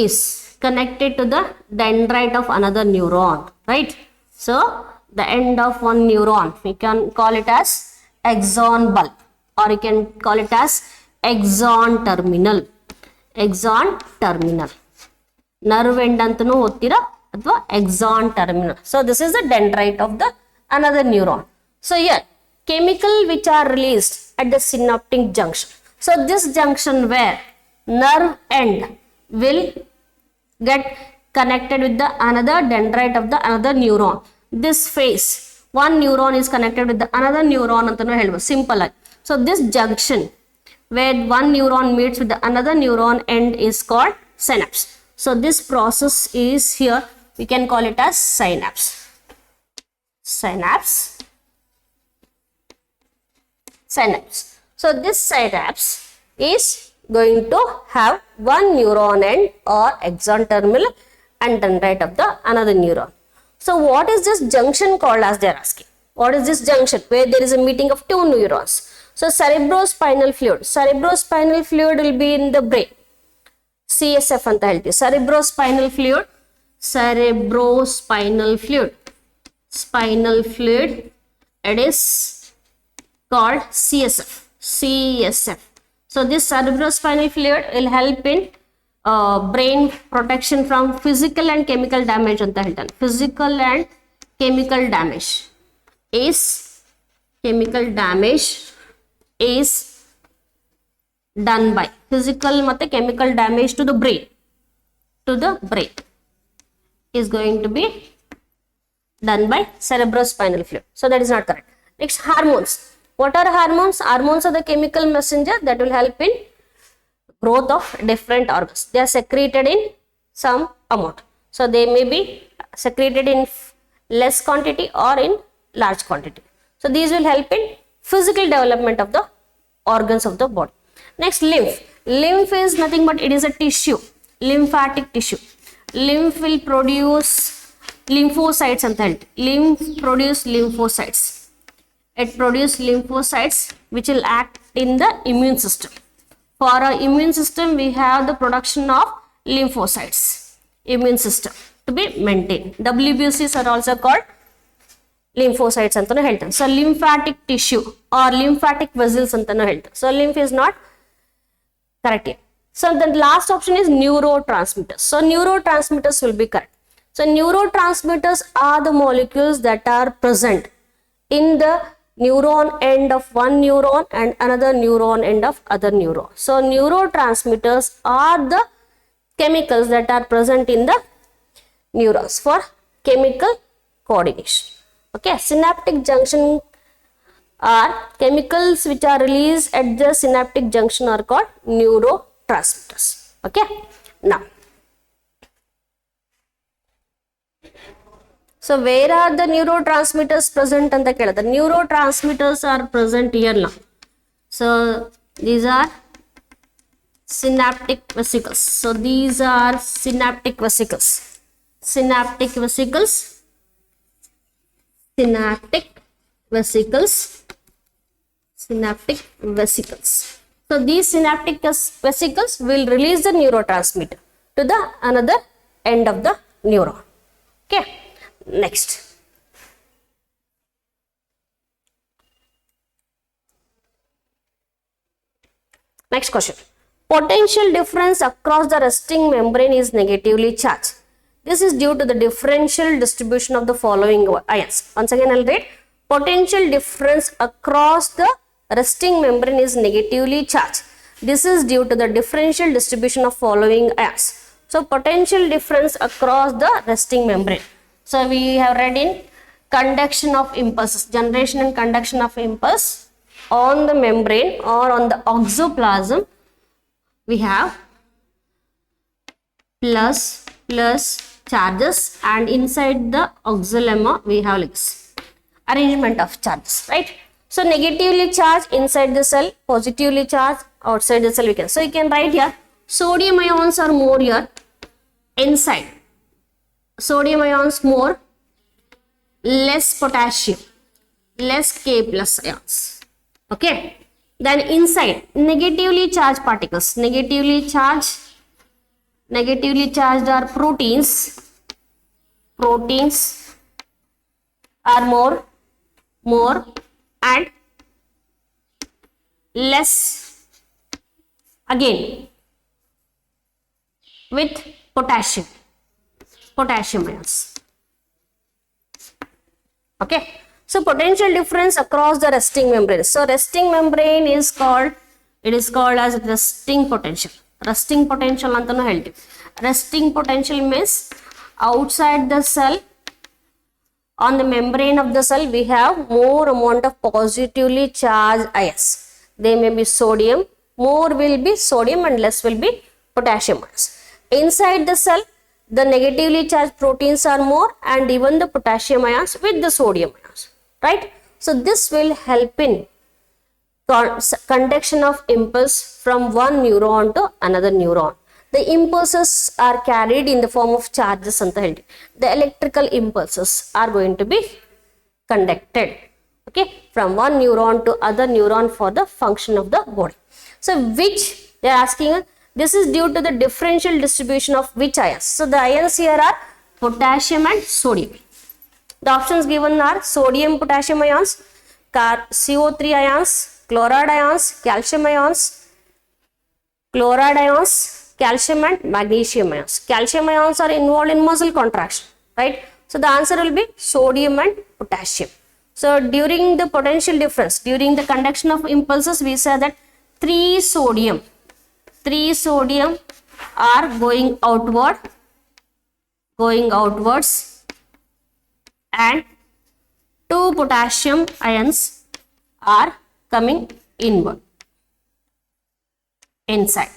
is connected to the dendrite of another neuron, right? So the end of one neuron, we can call it as axon bulb, or you can call it as axon terminal. Nerve end antanu ottira athwa axon terminal. So this is the dendrite of the another neuron. So here chemical which are released at the synaptic junction. So this junction where nerve end will get connected with the another dendrite of the another neuron. This phase, one neuron is connected with the another neuron antanu helbo simple ಆಗಿ. So this junction where one neuron meets with the another neuron end is called synapse. So this process is here, we can call it as synapse. So this synapse is going to have one neuron end or axon terminal and dendrite of the another neuron. So what is this junction called, as they are asking? What is this junction where there is a meeting of two neurons? So cerebrospinal fluid will be in the brain. CSF ಅಂತ ಹೇಳ್ತೀವಿ. cerebrospinal fluid, it is called CSF. So this cerebrospinal fluid will help in brain protection from physical and chemical damage ಅಂತ ಹೇಳ್ತಾನೆ. Physical and chemical damage is done by physical ಮತ್ತೆ chemical damage to the brain is going to be done by cerebrospinal fluid. So that is not correct. Next, hormones. What are hormones? Hormones are the chemical messenger that will help in growth of different organs. They are secreted in some amount. So they may be secreted in less quantity or in large quantity. So these will help in physical development of the organs of the body. Next, lymph. Lymph is nothing but it is a tissue, lymphatic tissue. Lymph will produce lymphocytes ಅಂತ ಹೇಳ್ತೀವಿ. Lymph produce lymphocytes. It produce lymphocytes which will act in the immune system. For our immune system, we have the production of lymphocytes. Immune system to be maintained. WBCs are also called lymphocytes ಅಂತಾನು ಹೇಳ್ತಾರೆ. So lymphatic tissue or lymphatic vessels ಅಂತಾನು ಹೇಳ್ತಾರೆ. So lymph is not correct here. So the last option is neurotransmitters. So neurotransmitters will be correct. So neurotransmitters are the molecules that are present in the neuron end of one neuron and another neuron end of other neuron. So neurotransmitters are the chemicals that are present in the neurons for chemical coordination. Okay, synaptic junction are chemicals which are released at the synaptic junction are called neurotransmitters. Okay, now so where are the neurotransmitters present anta kelada? Neurotransmitters are present here now. So these are synaptic vesicles. So these are synaptic vesicles. Synaptic vesicles. Synaptic vesicles. Synaptic vesicles. So these synaptic vesicles will release the neurotransmitter to the another end of the neuron. Okay. Next. Next question. Potential difference across the resting membrane is negatively charged. This is due to the differential distribution of the following ions. Once again, I'll read. Potential difference across the resting membrane is negatively charged. This is due to the differential distribution of following ions. So, potential difference across the resting membrane. So, we have read in conduction of impulses, generation and conduction of impulse on the membrane or on the oxoplasm. We have plus charges, and inside the oxolemma we have like this arrangement of charges, right? So negatively charged inside the cell, positively charged outside the cell we can. So you can write here sodium ions are more here inside. Sodium ions more, less potassium, less K plus ions. Okay. Then inside negatively charged particles, negatively charged are proteins. Proteins are more and less again with potassium ions. Okay. So potential difference across the resting membrane. So resting membrane is called, it is called as resting potential. Resting potential antanu helti. Resting potential means outside the cell, on the membrane of the cell we have more amount of positively charged ions. They may be sodium, more will be sodium and less will be potassium ions. Inside the cell the negatively charged proteins are more and even the potassium ions with the sodium ions. Right? So this will help in conduction of impulse from one neuron to another neuron. The impulses are carried in the form of charges anta helti. The electrical impulses are going to be conducted, okay, from one neuron to other neuron for the function of the body. So which they are asking us, this is due to the differential distribution of which ions. So the ions here are potassium and sodium. The options given are sodium potassium ions, CO3 ions, chloride ions, calcium ions, calcium and magnesium ions. Calcium ions are involved in muscle contraction, right? So the answer will be sodium and potassium. So during the potential difference, during the conduction of impulses, we say that 3 sodium are going outwards and 2 potassium ions are coming inward, inside,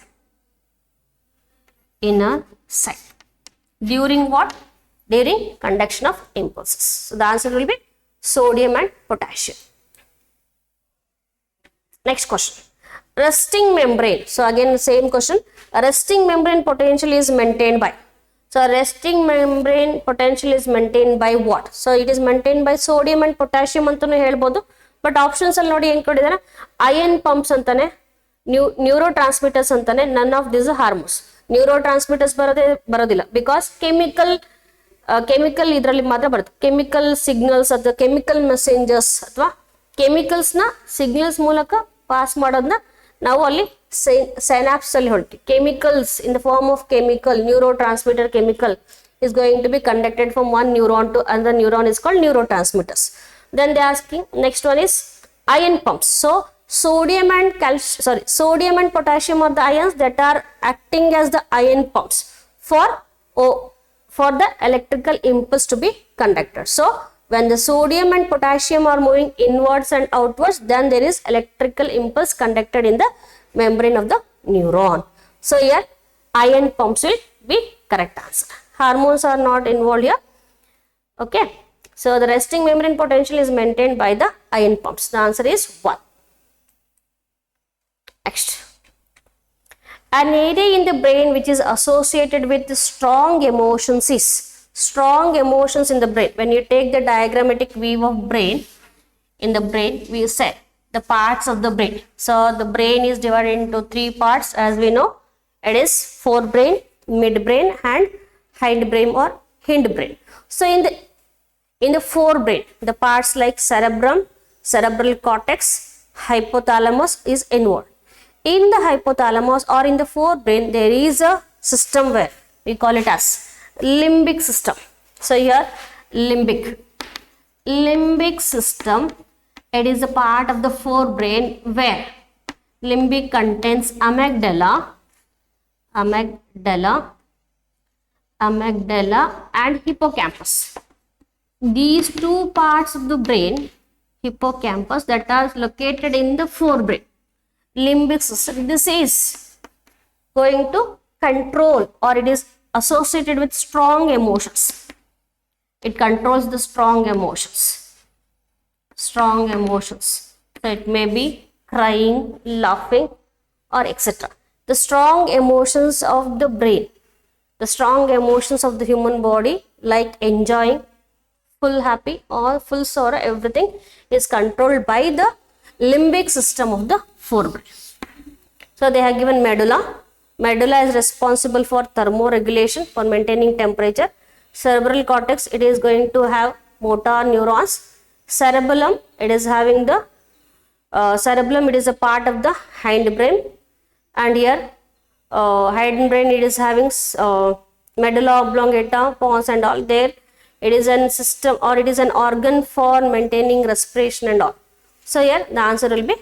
inner side. during what? During conduction of impulses. So the answer will be sodium and potassium. Next question. Resting membrane. So again the same question. A resting membrane potential is maintained by. So resting membrane potential is maintained by what? So it is maintained by sodium and potassium ಅಂತನೂ ಹೇಳ್ಬೋದು. But options ಅಲ್ಲಿ ನೋಡಿ ಹೆಂಗ್ ಕೊಟ್ಟಿದ್ದಾರೆ, ion pumps ಅಂತಾನೆ, neurotransmitters ಅಂತಾನೆ, none of this hormones. Neurotransmitters ಬರೋದಿಲ್ಲ because chemical ಇದರಲ್ಲಿ ಮಾತ್ರ ಬರುತ್ತೆ. ಕೆಮಿಕಲ್ ಸಿಗ್ನಲ್ಸ್ ಅಥವಾ ಕೆಮಿಕಲ್ ಮೆಸೆಂಜರ್ಸ್ ಅಥವಾ ಕೆಮಿಕಲ್ಸ್ ನ ಸಿಗ್ನಲ್ಸ್ ಮೂಲಕ ಪಾಸ್ ಮಾಡೋದನ್ನ ನಾವು ಅಲ್ಲಿ ಸೈನಾಪ್ಸ್ ಅಲ್ಲಿ ಹೇಳ್ತೀವಿ. Chemicals in the form of chemical, neurotransmitter chemical is going to be conducted from one neuron to another neuron is called neurotransmitters. Then they are asking, next one is ion pumps. So sodium and potassium are the ions that are acting as the ion pumps for the electrical impulse to be conducted. So when the sodium and potassium are moving inwards and outwards, then there is electrical impulse conducted in the membrane of the neuron. So here ion pumps will be correct answer. Hormones are not involved here. Okay. So the resting membrane potential is maintained by the ion pumps. The answer is 1. Next. An area in the brain which is associated with strong emotions is. Strong emotions in the brain. When you take the diagrammatic view of brain, in the brain we say the parts of the brain. So the brain is divided into 3 parts as we know. It is forebrain, midbrain and hindbrain or hindbrain. So in the forebrain, the parts like cerebrum, cerebral cortex, hypothalamus is involved. In the hypothalamus or in the forebrain, there is a system where we call it as limbic system. So here limbic system, it is a part of the forebrain where limbic contains amygdala and hippocampus. These 2 parts of the brain, hippocampus, that are located in the forebrain. Limbic system, this is going to control, or it is associated with strong emotions. It controls the strong emotions. So it may be crying, laughing or etc. The strong emotions of the brain, the strong emotions of the human body like enjoying, full happy or full sorrow, everything is controlled by the limbic system of the forebrain. So they have given medulla. Medulla is responsible for thermoregulation, for maintaining temperature. Cerebral cortex, it is going to have motor neurons. Cerebellum, it is having the cerebellum, it is a part of the hindbrain, and here hindbrain, it is having medulla oblongata, pons and all. There it is a system, or it is an organ for maintaining respiration and all. So here the answer will be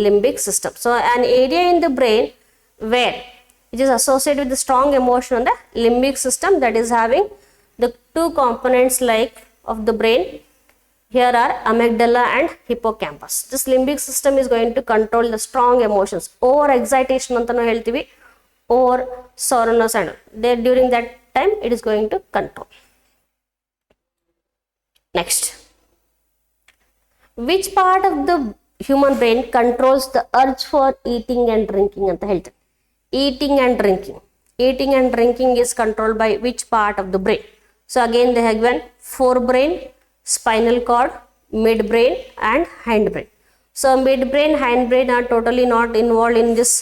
limbic system. So an area in the brain where it is associated with the strong emotion on the limbic system, that is having the 2 components like of the brain. Here are amygdala and hippocampus. This limbic system is going to control the strong emotions. Over excitation antanu heltivi, or soreness and there, during that time it is going to control. Next, which part of the human brain controls the urge for eating and drinking anta heltare. Eating and drinking is controlled by which part of the brain? So again they have given forebrain, spinal cord, midbrain and hindbrain. So midbrain, hindbrain are totally not involved in this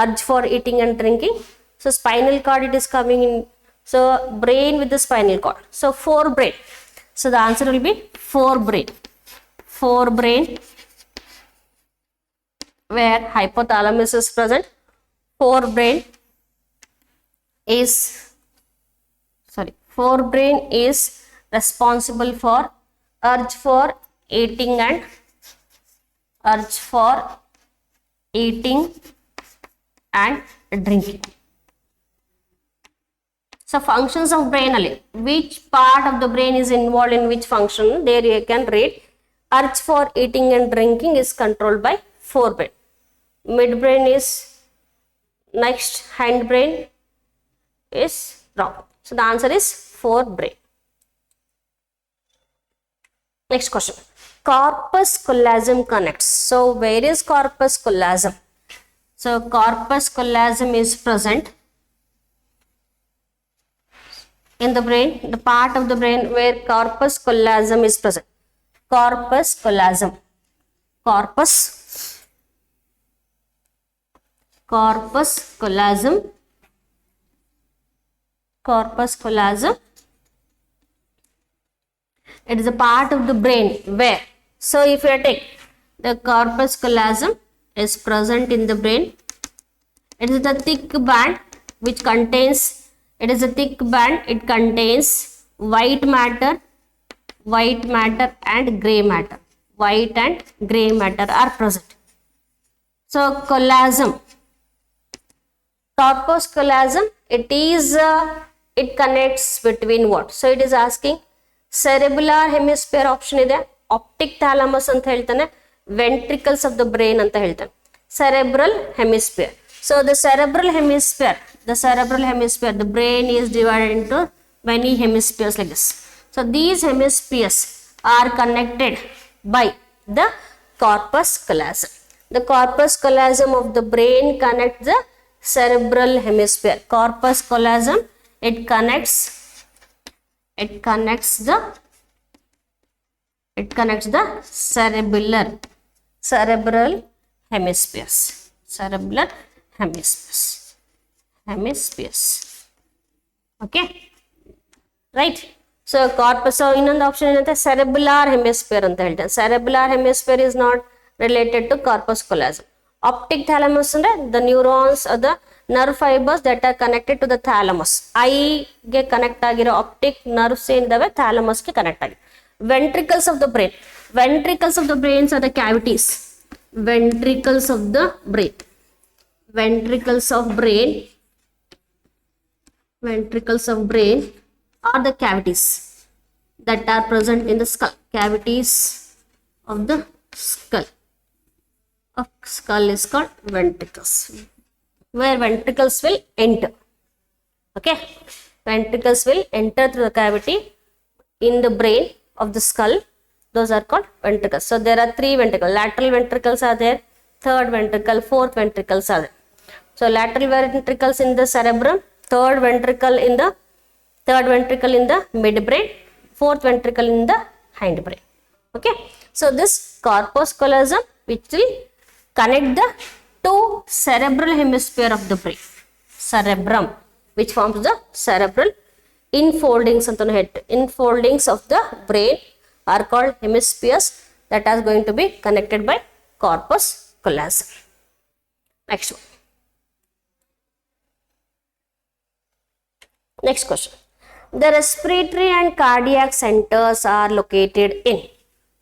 urge for eating and drinking. So spinal cord, it is coming in. So brain with the spinal cord. So forebrain. So the answer will be forebrain. Forebrain, where hypothalamus is present. Forebrain is responsible for urge for eating and drinking. So functions of brain ali, which part of the brain is involved in which function? There you can read. Urge for eating and drinking is controlled by forebrain. Midbrain is next, hindbrain is wrong. So the answer is forebrain. Next question. Corpus callosum connects. So where is corpus callosum? So corpus callosum is present in the brain, the part of the brain where corpus callosum is present. Corpus callosum. Corpus callosum. Corpus callosum. It is a part of the brain where. So if you take the corpus callosum is present in the brain. It is the thick band which contains. It is a thick band. It contains white matter and gray matter. White and gray matter are present. So callosum, corpus callosum, it connects between what? So it is asking cerebellar hemisphere option ಇದೆ, optic thalamus ಅಂತ ಹೇಳ್ತಾನೆ, ventricles of the brain ಅಂತ ಹೇಳ್ತಾನೆ, cerebral hemisphere. So the cerebral hemisphere, the brain is divided into many hemispheres like this. So these hemispheres are connected by the corpus callosum. The corpus callosum of the brain connects the cerebral hemisphere. Corpus callosum, it connects the cerebral hemispheres. Okay, right? So corpus, so ಇನ್ನೊಂದು option ಏನಂತೆ cerebellar hemisphere ಅಂತ ಹೇಳ್ತಾರೆ. Cerebellar hemisphere is not related to corpus callosum. Optic thalamus ಅಂದ್ರೆ the neurons or the nerve fibers that are connected to the thalamus. Eye ಗೆ connect ಆಗಿರೋ optic nerves ಏನಿದಾವೆ thalamus ಗೆ connect ಆಗಿದೆ. Ventricles of the brain. Ventricles of the brains are the cavities. Ventricles of the brain. Ventricles of brain are the cavities that are present in the skull. Cavities of the skull. Of skull is called ventricles, where ventricles will enter. Okay, ventricles will enter through the cavity in the brain of the skull. Those are called ventricles. So there are three ventricles. Lateral ventricles are there, third ventricle, fourth ventricles are there. So lateral ventricles in the cerebrum, third ventricle in the midbrain, fourth ventricle in the hindbrain. Okay, so this corpus callosum which will connect the two cerebral hemisphere of the brain. Cerebrum, which forms the cerebral infoldings of the brain, are called hemispheres that are going to be connected by corpus callosum. Next one. Next question. The respiratory and cardiac centers are located in.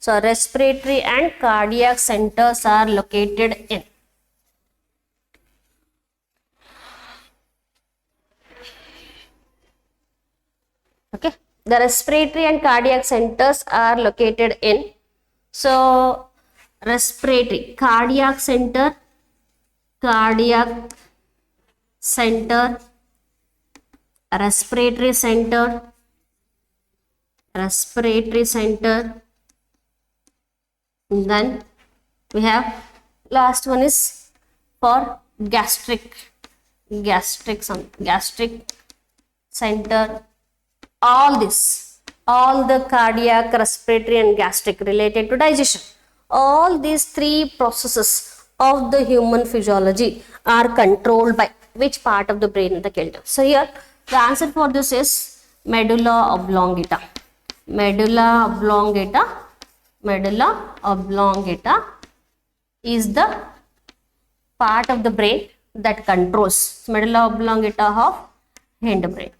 So respiratory and cardiac centers are located in. Okay, the respiratory and cardiac centers are located in. So respiratory, cardiac center, respiratory center. Then we have last one is for gastric center. All the cardiac, respiratory and gastric related to digestion. All these three processes of the human physiology are controlled by which part of the brain in the kelton. So here the answer for this is medulla oblongata. Medulla oblongata is the part of the brain that controls, medulla oblongata of hindbrain,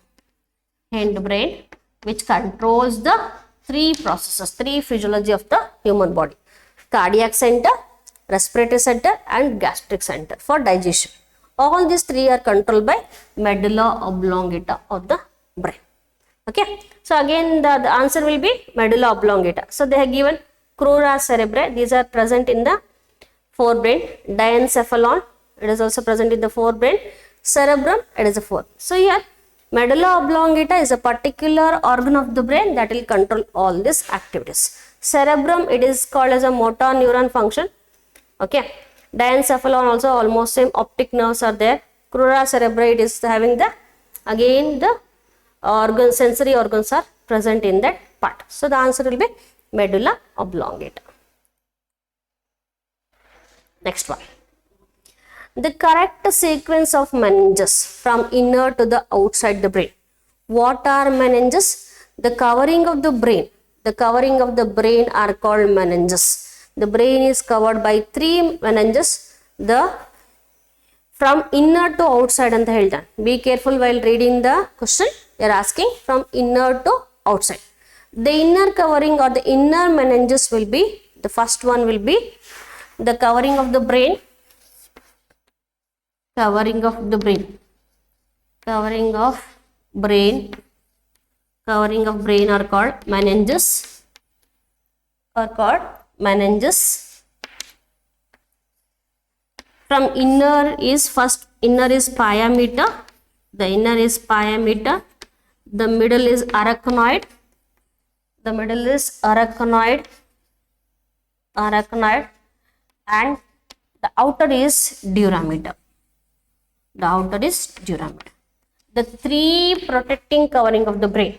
which controls the three processes, three physiology of the human body: cardiac center, respiratory center and gastric center for digestion. All these three are controlled by medulla oblongata of the brain. Okay, so again the answer will be medulla oblongata. So they have given crura cerebrae, these are present in the forebrain. Diencephalon, it is also present in the forebrain. Cerebrum, it is a fourth. So here Medulla oblongata is a particular organ of the brain that will control all these activities. Cerebrum, it is called as a motor neuron function. Okay. Diencephalon also almost same, optic nerves are there. Crura cerebri, it is having the, again the organ, sensory organs are present in that part. So the answer will be medulla oblongata. Next one. The correct sequence of meninges from inner to the outside the brain. What are meninges? The covering of the brain. The covering of the brain are called meninges. The brain is covered by 3 meninges. The from inner to outside and the held on. Be careful while reading the question. They are asking from inner to outside. The inner covering or the inner meninges will be, the first one will be the covering of the brain. Covering of the brain. Covering of brain. Covering of brain are called meninges. Are called meninges. From inner is first, inner is pia meter. The inner is pia meter. The middle is arachnoid. The middle is arachnoid. Arachnoid. And the outer is dura meter. The outer is dura meter. The 3 protecting covering of the brain.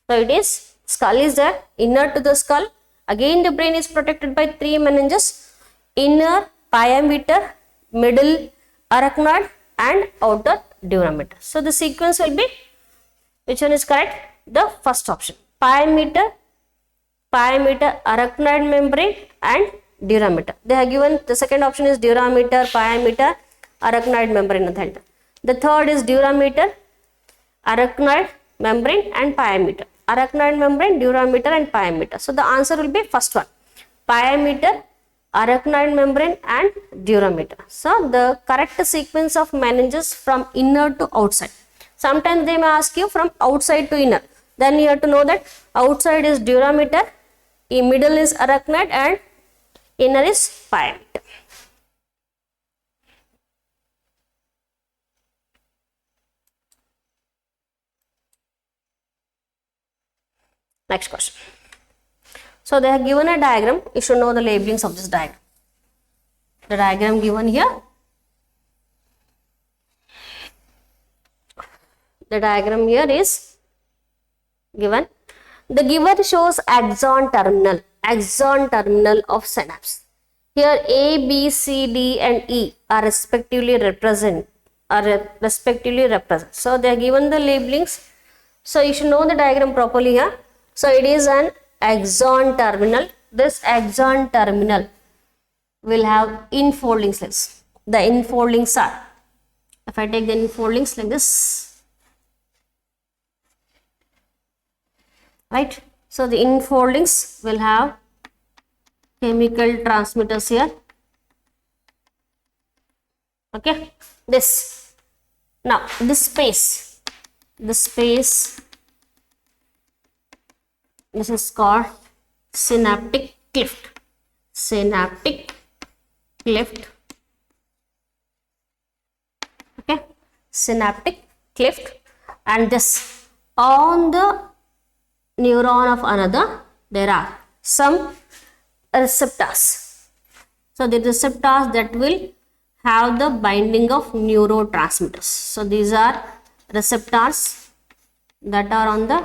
So it is, skull is there, inner to the skull. Again the brain is protected by 3 meninges. Inner pia meter, middle arachnoid and outer dura meter. So the sequence will be, which one is correct? The first option. Pia meter, arachnoid membrane and dura meter. They have given the second option is dura meter, pia meter, arachnoid membrane. The third is dura meter, arachnoid membrane and pia meter. Arachnoid membrane, dura meter and pia meter. So the answer will be first one. Pia meter, arachnoid membrane and dura meter. So the correct sequence of meninges from inner to outside. Sometimes they may ask you from outside to inner. Then you have to know that outside is dura meter, middle is arachnoid and inner is pia meter. Next question. So they have given a diagram. You should know the labelings of this diagram. The diagram given here. The diagram here is given. The given shows axon terminal of synapse. Here A, B, C, D and E are respectively represent. So they are given the labelings. So you should know the diagram properly here. So it is an axon terminal. This axon terminal will have infolding slits. The infoldings are, if I take the infoldings like this, right? So the infoldings will have chemical transmitters here. Okay, this. Now this space, this is called synaptic cleft. Synaptic cleft. Okay, synaptic cleft. And this, on the neuron of another, there are some receptors. So the receptors that will have the binding of neurotransmitters. So these are receptors that are on the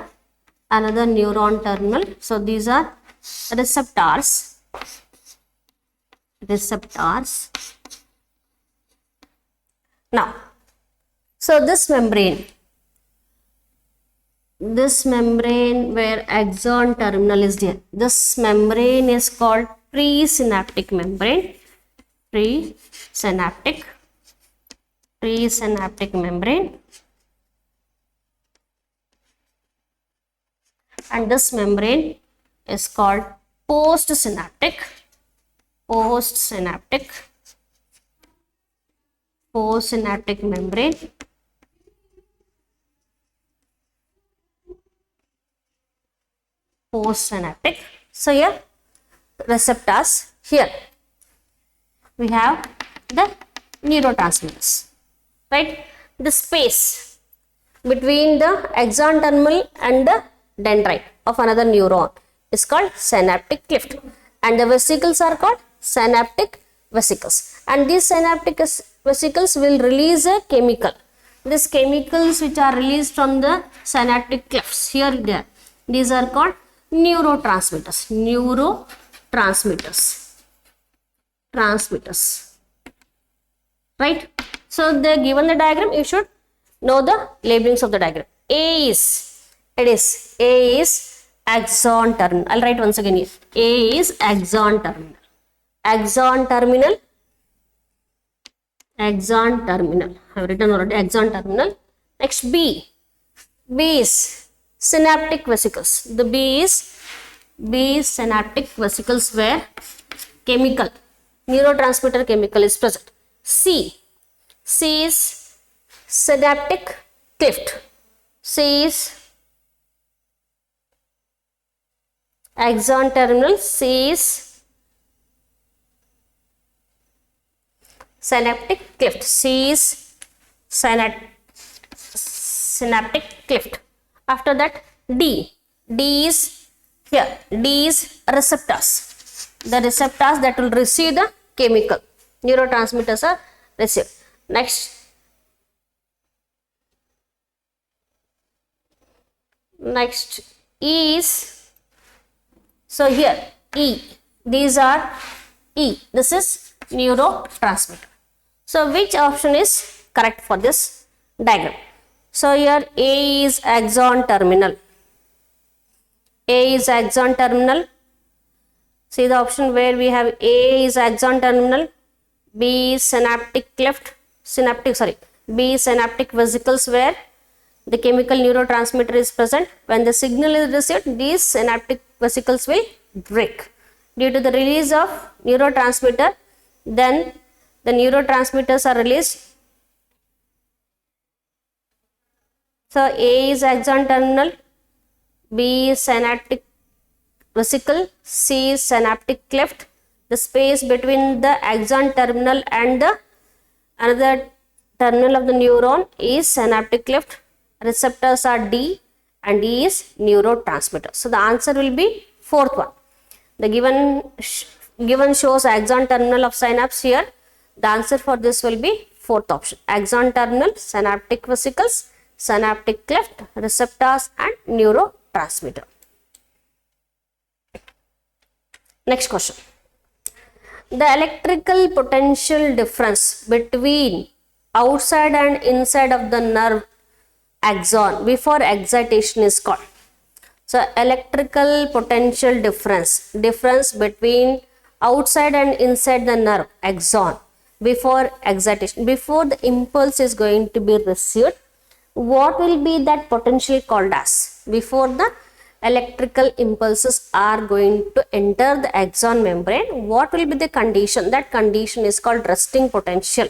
another neuron terminal. So these are receptors. Now, so this membrane where axon terminal is there, this membrane is called presynaptic membrane. Presynaptic membrane. And this membrane is called postsynaptic membrane. Postsynaptic. So here receptors, here we have the neurotransmitters, right? The space between the axon terminal and the dendrite of another neuron is called synaptic cleft, and the vesicles are called synaptic vesicles, and these synaptic vesicles will release a chemical. These chemicals which are released from the synaptic clefts, here they are, these are called neurotransmitters. Transmitters, right? So they given the diagram, you should know the labelings of the diagram. A is axon terminal. I'll write once again here. A is axon terminal. Axon terminal. I've written already axon terminal. Next B. B is synaptic vesicles. The B is synaptic vesicles where chemical, neurotransmitter chemical is present. C is synaptic cleft. C is axon terminal. C is synaptic cleft. C is synaptic cleft. After that, D is here. D is receptors. The receptors that will receive the chemical. Neurotransmitters are received. Next E is, so here E, these are E, this is neurotransmitter. So which option is correct for this diagram? So here A is axon terminal. A is axon terminal. See the option where we have A is axon terminal, B is synaptic cleft, B is synaptic vesicles where the chemical neurotransmitter is present. When the signal is received, these synaptic vesicles will break. Due to the release of neurotransmitter, then the neurotransmitters are released. So A is axon terminal, B is synaptic vesicle, C is synaptic cleft. The space between the axon terminal and the another terminal of the neuron is synaptic cleft. Receptors are D, and D is neurotransmitter. So the answer will be fourth one. The given shows axon terminal of synapse here. The answer for this will be fourth option. Axon terminal, synaptic vesicles, synaptic cleft, receptors and neurotransmitter. Next question. The electrical potential difference between outside and inside of the nerve axon before excitation is called. So electrical potential difference between outside and inside the nerve axon before excitation, before the impulse is going to be received, what will be that potential called as? Before the electrical impulses are going to enter the axon membrane, what will be the condition? That condition is called resting potential.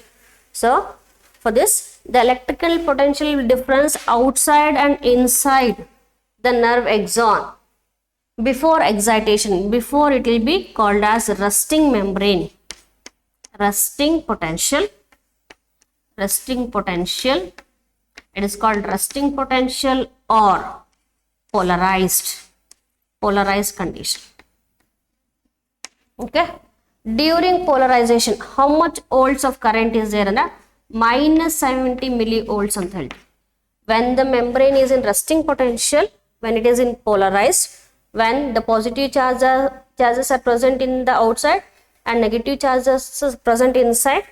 So for this, the electrical potential difference outside and inside the nerve axon before excitation, before it will be called as resting membrane. Resting potential, it is called resting potential or polarized condition. Okay, during polarization, how much volts of current is there? Minus 70 millivolts ಅಂತ ಹೇಳಿ. When the membrane is in resting potential, when it is in polarized, when the positive charges are present in the outside and negative charges are present inside,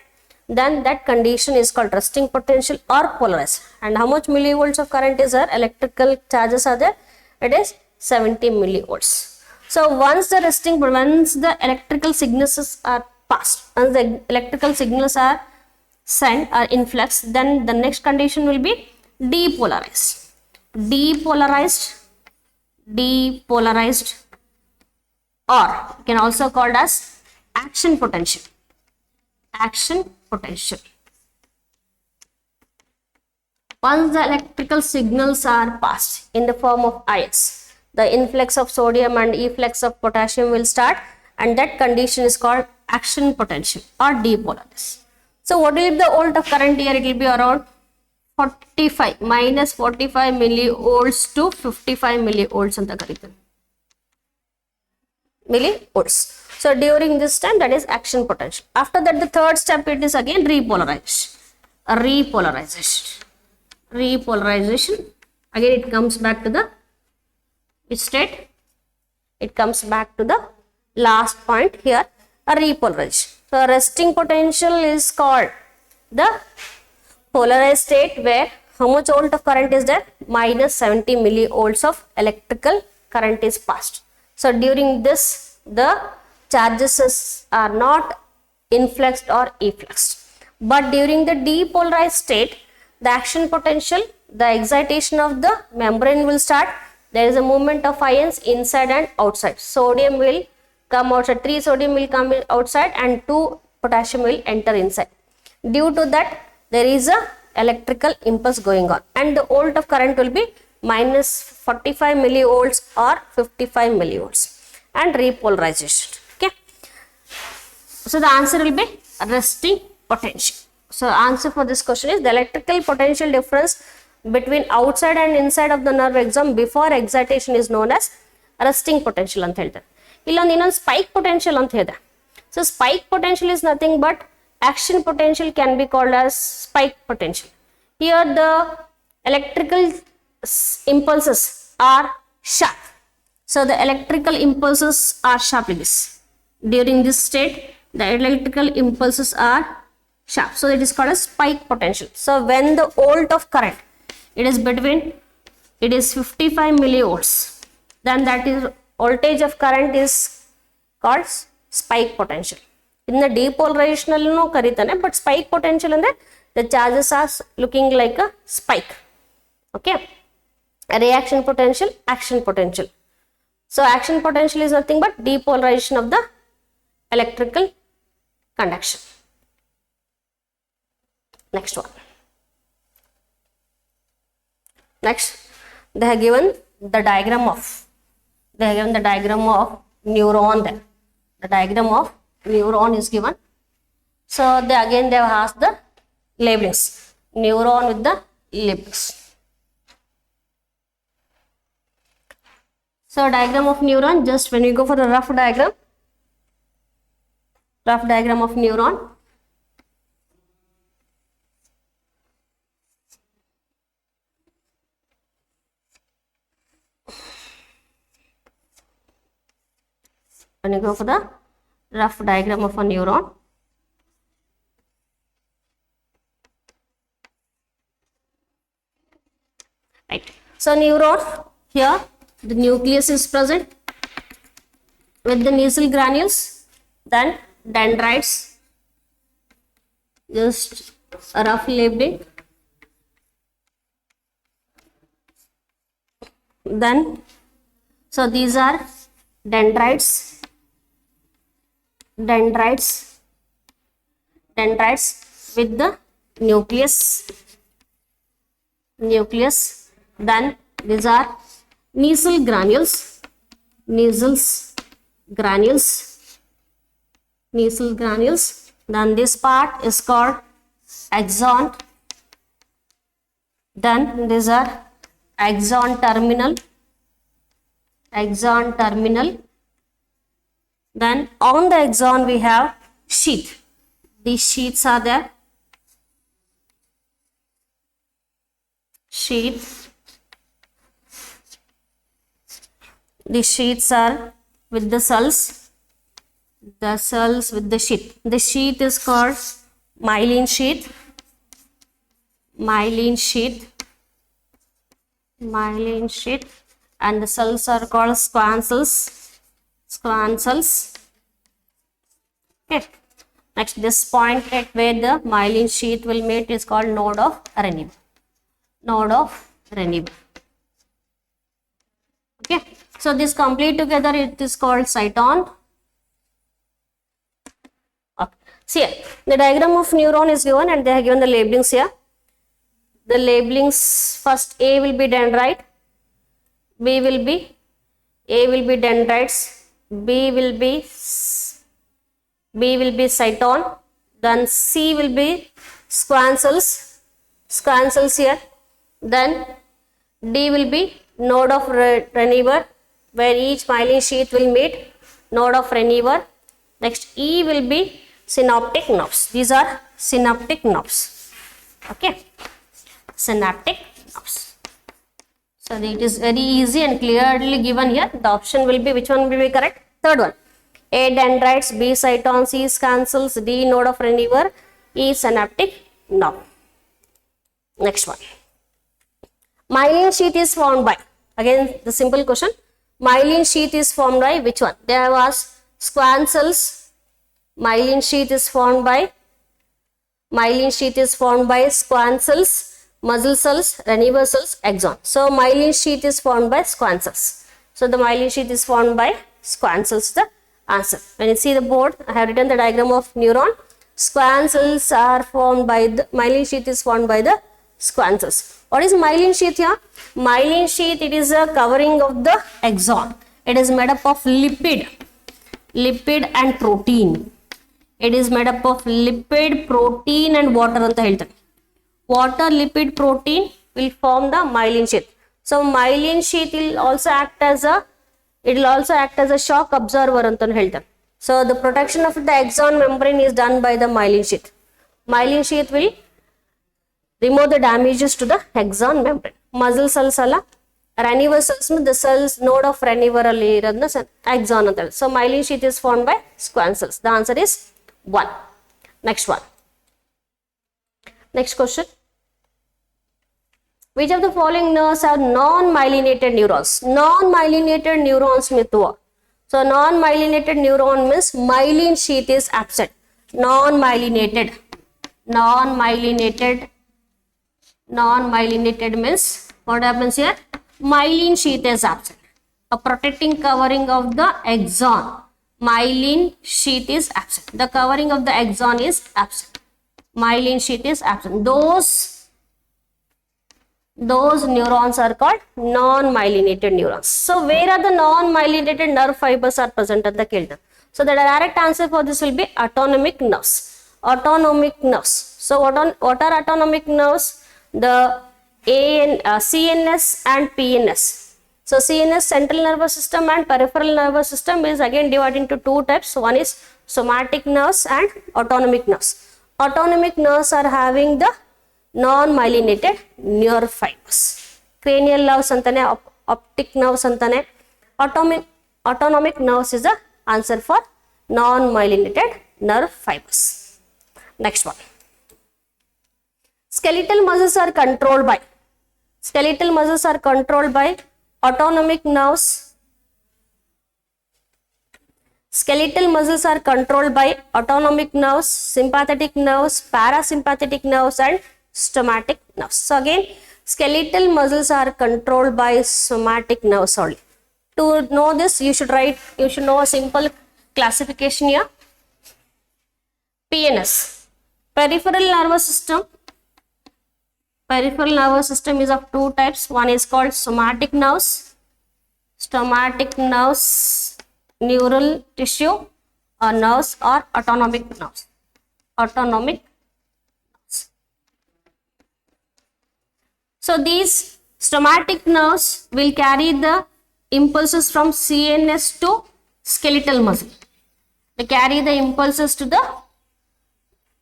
then that condition is called resting potential or polarized. And how much millivolts of current is there? Electrical charges are there. It is 70 millivolts. So once the electrical signals are passed, once the electrical signals are sent or in flux, then the next condition will be depolarized. Depolarized, or you can also called as action potential. Once the electrical signals are passed in the form of ions, the influx of sodium and efflux of potassium will start, and that condition is called action potential or depolarized. So what will be the volt of current here? It will be around 45 minus 45 millivolts to 55 millivolts ಅಂತ ಕರೀತಾರೆ millivolts. So during this time, that is action potential. After that, the third step, it is again repolarization. Repolarization. Again, it comes back to the which state? It comes back to the last point here, a repolarization. So resting potential is called the polarized state, where how much volt of current is there? Minus 70 millivolts of electrical current is passed. So during this, the charges are not influxed or effluxed. But during the depolarized state, the action potential, the excitation of the membrane will start. There is a movement of ions inside and outside. Sodium will come outside, 3 sodium will come outside and 2 potassium will enter inside. Due to that, there is a electrical impulse going on, and the volt of current will be minus 45 millivolts or 55 millivolts, and repolarization. Okay, so the answer will be resting potential. So answer for this question is the electrical potential difference between outside and inside of the nerve axon before excitation is known as resting potential ಅಂತ ಹೇಳ್ತಾರೆ. ಇಲ್ಲೊಂದು ಇನ್ನೊಂದು spike potential ಅಂತ ಇದೆ. So spike potential is nothing but action potential can be called as spike potential. Here the electrical impulses are sharp. So the electrical impulses are sharp in this. During this state, the electrical impulses are sharp. So it is called as spike potential. So when the volt of current, it is 55 millivolts, then that is voltage of current is called spike potential. In the depolarization no karitane, but spike potential and the charges are looking like a spike. Okay, a reaction potential, action potential. So action potential is nothing but depolarization of the electrical conduction. Next one. Next, they have given the diagram of neuron there. The diagram of neuron is given. So they have asked the labelings. Neuron with the labels. So diagram of neuron, just when you go for the rough diagram of neuron. When you go for the rough diagram of a neuron, right? So neuron, here the nucleus is present with the nasal granules, then dendrites, just a rough labeling, then so these are dendrites with the nucleus, then these are nasal granules, then this part is called axon, then these are axon terminal, then on the axon we have sheath. These sheaths are there. The sheaths are with the cells. The cells with the sheath. The sheath is called myelin sheath. And the cells are called Schwann cells. Okay. Next, this point at where the myelin sheath will meet is called node of Renier. Okay. So this complete together, it is called cyton. Okay. See here, the diagram of neuron is given, and they have given the labelings here. The labelings, first A will be dendrite, A will be dendrites, B will be cyton, then C will be Schwann cells, Schwann cells here. Then D will be node of Renier, where each myelin sheath will meet node of Renier. Next E will be synaptic nerves. These are synaptic nerves. Okay, synaptic nerves. So it is very easy and clearly given here. The option will be, which one will be correct? Third one. A dendrites, B cytons, C Schwann cells, D node of Renier, E synaptic nerve. Next one. Myelin sheath is formed by, again the simple question, myelin sheath is formed by which one? There was Schwann cells. Myelin sheath is formed by Schwann cells, muscle cells, Renier cells, axon. So myelin sheath is formed by Schwann cells. So the myelin sheath is formed by Schwann cells, the answer. When you see the board, I have written the diagram of neuron. Schwann cells are formed by the myelin sheath is formed by the Schwann cells. What is myelin sheath here? Myelin sheath, it is a covering of the axon. It is made up of lipid and protein. It is made up of lipid, protein and water anta heltare. Water, lipid, protein will form the myelin sheath. So myelin sheath will also act as a shock absorber anta heltare. So the protection of the axon membrane is done by the myelin sheath. Myelin sheath will remove the damages to the axon membrane. Muscle cells alla Renier cells, the cells node of Renier alli iradna axon anta. So myelin sheath is formed by Schwann cells. The answer is 1. Next one. Next question. Which of the following nerves have non-myelinated neurons? Non-myelinated neurons means what? So non-myelinated neuron means myelin sheath is absent. Non-myelinated means what happens here? Myelin sheath is absent. A protecting covering of the axon. Myelin sheath is absent. The covering of the axon is absent. Myelin sheath is absent. Those neurons are called non-myelinated neurons. So where are the non-myelinated nerve fibers are present at the kildon? So the direct answer for this will be autonomic nerves. Autonomic nerves. So what are autonomic nerves? The CNS and PNS. So CNS, central nervous system, and peripheral nervous system is again divided into two types. One is somatic nerves and autonomic nerves. Autonomic nerves are having the non-myelinated nerve fibers. Cranial nerves antane, optic nerves antane. Autonomic nerves is the answer for non-myelinated nerve fibers. Next one. Skeletal muscles are controlled by autonomic nerves. Skeletal muscles are controlled by autonomic nerves, sympathetic nerves, parasympathetic nerves and somatic nerves. So again, skeletal muscles are controlled by somatic nerves only. To know this, you should know a simple classification here. PNS, peripheral nervous system. Peripheral nervous system is of two types. One is called somatic nerves, neural tissue or nerves, or autonomic nerves. So these somatic nerves will carry the impulses from CNS to skeletal muscle. They carry the impulses to the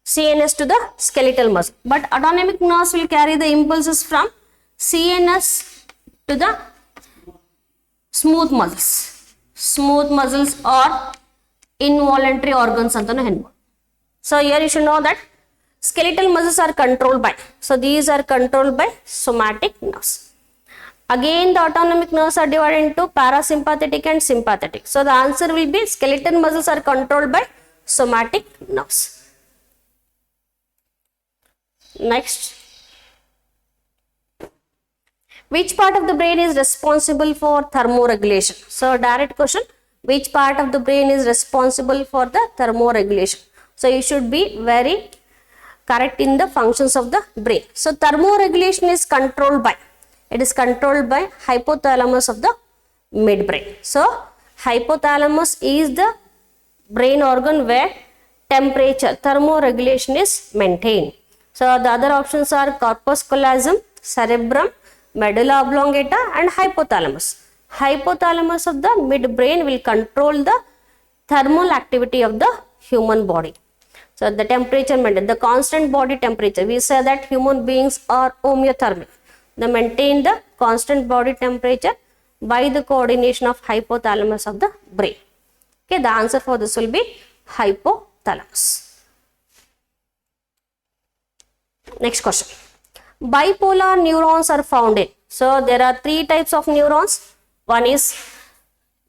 CNS to the skeletal muscle. But autonomic nerves will carry the impulses from CNS to the smooth muscles. Smooth muscles or involuntary organs antanu henbo. So here you should know that skeletal muscles are controlled by. So these are controlled by somatic nerves. Again, the autonomic nerves are divided into parasympathetic and sympathetic. So the answer will be skeletal muscles are controlled by somatic nerves. Next. Which part of the brain is responsible for thermoregulation? So direct question. Which part of the brain is responsible for the thermoregulation? So you should be very correct in the functions of the brain. So thermoregulation is controlled by, it is controlled by hypothalamus of the midbrain. So hypothalamus is the brain organ where temperature, thermoregulation is maintained. So So the other options are corpus callosum, cerebrum, medulla oblongata and hypothalamus. Hypothalamus of the midbrain will control the thermal activity of the human body. So the temperature maintained, the constant body temperature. We say that human beings are homeothermic. They maintain the constant body temperature by the coordination of hypothalamus of the brain. Okay, the answer for this will be hypothalamus. Next question. Bipolar neurons are found in. So there are three types of neurons. One is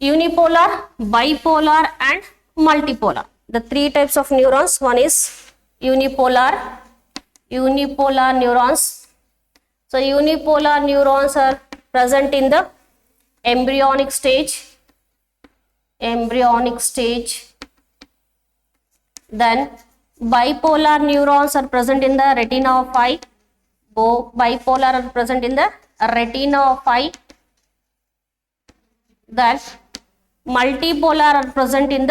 unipolar, bipolar and multipolar. The three types of neurons. One is unipolar neurons. So unipolar neurons are present in the embryonic stage. Then bipolar neurons are present in the retina of eye. Bipolar are present in the retina of eye. Then multipolar are present in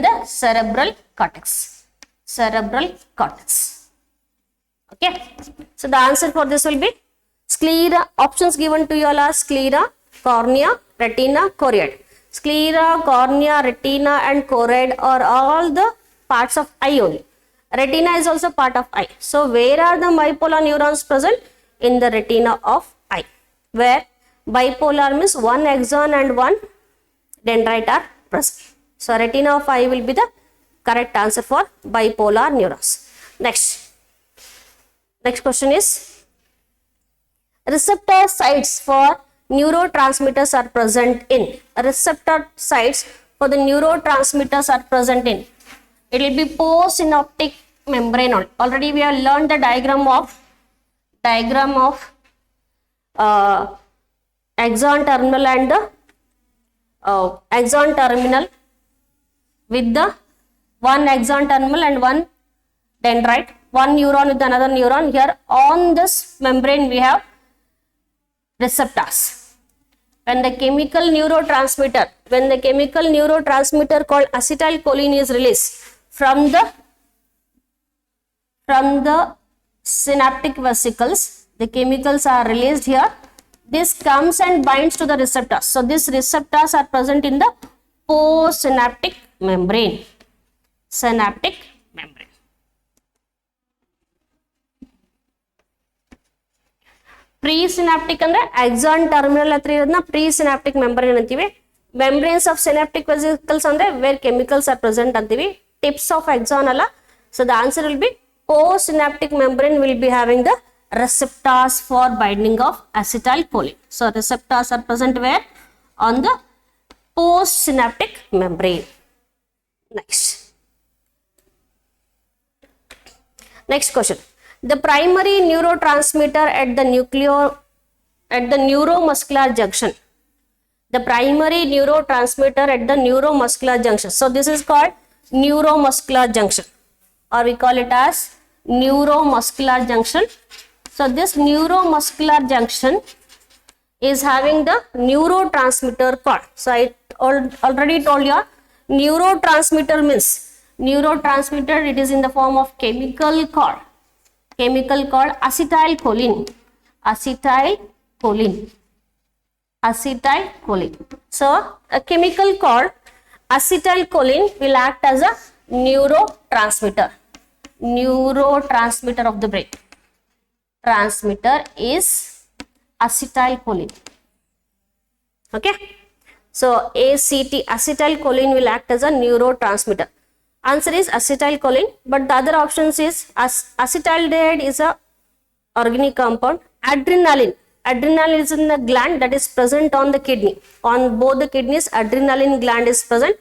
the cerebral cortex. Okay. So the answer for this will be sclera. Options given to you all are sclera, cornea, retina, choroid. Sclera, cornea, retina and choroid are all the parts of eye only. Retina is also part of eye. So where are the bipolar neurons present? In the retina of eye. Where bipolar means one axon and one dendrite are present. So retina of eye will be the correct answer for bipolar neurons. Next question is, receptor sites for neurotransmitters are present in. Receptor sites for the neurotransmitters are present in. It will be postsynaptic membrane. Already we have learned the diagram of axon terminal and the axon terminal with the one axon terminal and one dendrite, one neuron with another neuron. Here on this membrane we have receptors. When the chemical neurotransmitter called acetylcholine is released from the synaptic vesicles, the chemicals are released here. This comes and binds to the receptors. So these receptors are present in the postsynaptic membrane. Presynaptic ಅಂದ್ರೆ axon terminal ಹತ್ರ ಇರೋದನ್ನ presynaptic membrane ಅಂತೀವಿ. Membranes of synaptic vesicles ಅಂದ್ರೆ where chemicals are present ಅಂತೀವಿ. Tips of axon ಅಲ್ಲ. So the answer will be postsynaptic membrane will be having the receptors for binding of acetylcholine. So receptors are present where? On the postsynaptic membrane. Next question. The primary neurotransmitter at the neuromuscular junction. The primary neurotransmitter at the neuromuscular junction. So this is called neuromuscular junction, or we call it as neuromuscular junction. So this neuromuscular junction is having the neurotransmitter cord. So I already told you, neurotransmitter means neurotransmitter, it is in the form of chemical called acetylcholine. So a chemical called acetylcholine will act as a neurotransmitter of the brain. Transmitter is acetylcholine. Okay, so ACT, acetylcholine will act as a neurotransmitter. Answer is acetylcholine, but the other options is acetaldehyde is a organic compound. Adrenaline is in the gland that is present on the kidney. On both the kidneys, adrenaline gland is present.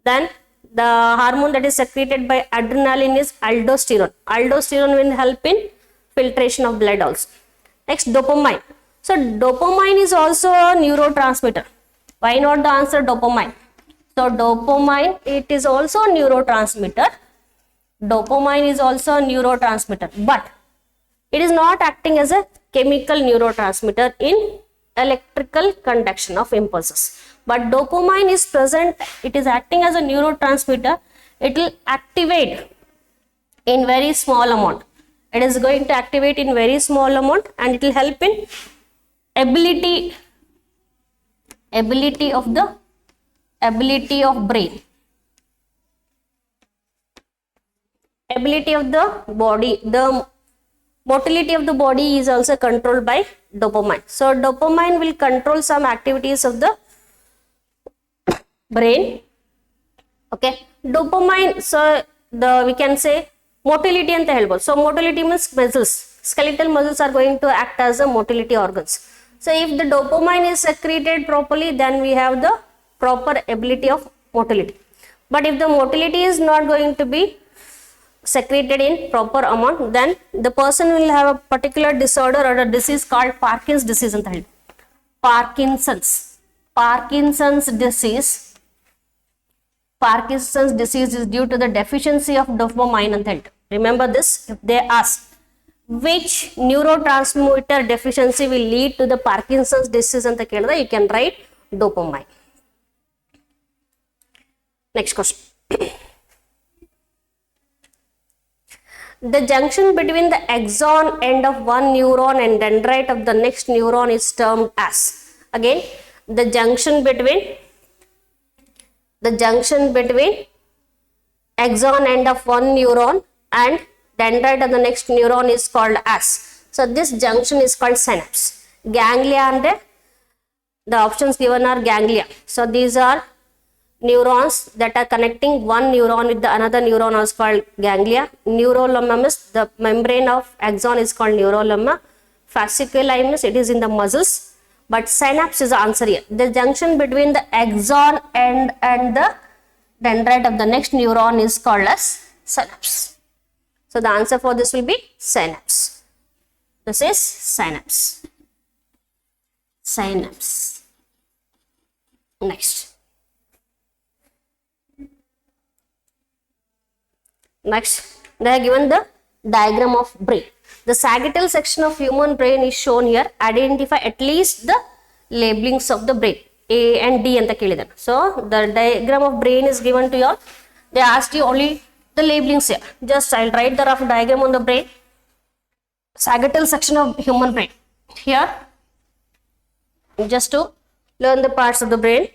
Then the hormone that is secreted by adrenaline is aldosterone. Aldosterone will help in filtration of blood also. Next, dopamine. So dopamine is also a neurotransmitter. Why not the answer dopamine? So dopamine, it is also a neurotransmitter. But it is not acting as a chemical neurotransmitter in electrical conduction of impulses. But dopamine is present, it is acting as a neurotransmitter it will activate in very small amount. It is going to activate in very small amount, and it will help in ability of brain, ability of the body. The motility of the body is also controlled by dopamine. So dopamine will control some activities of the brain. Okay, dopamine, so we can say motility and the help. So motility means muscles, skeletal muscles are going to act as a motility organs. So if the dopamine is secreted properly, then we have the proper ability of motility. But if the motility is not going to be secreted in proper amount, then the person will have a particular disorder or a disease called Parkinson's disease ಅಂತ ಹೇಳಿ. Parkinson's disease is due to the deficiency of dopamine ಅಂತ ಹೇಳಿ. Remember this, if they ask which neurotransmitter deficiency will lead to the Parkinson's disease ಅಂತ ಕೇಳಿದ್ರೆ, you can write dopamine. Next question. The junction between the axon end of one neuron and dendrite of the next neuron is termed as. Again, the junction between axon end of one neuron and dendrite of the next neuron is called as. So this junction is called synapse. Ganglia, and the options given are ganglia. So these are neurons that are connecting one neuron with the another neuron is called ganglia. Neurolemma is the membrane of axon is called neurolemma. Fasciculi means it is in the muscles, but synapse is the answer here. The junction between the axon end and the dendrite of the next neuron is called as synapse. So the answer for this will be synapse. This is synapse. Next, they have given the diagram of brain. The sagittal section of human brain is shown here. Identify at least the labelings of the brain, A and D anta kelidana. So the diagram of brain is given to you all. They asked you only the labelings here. Just I'll write the rough diagram on the brain. Sagittal section of human brain here, just to learn the parts of the brain.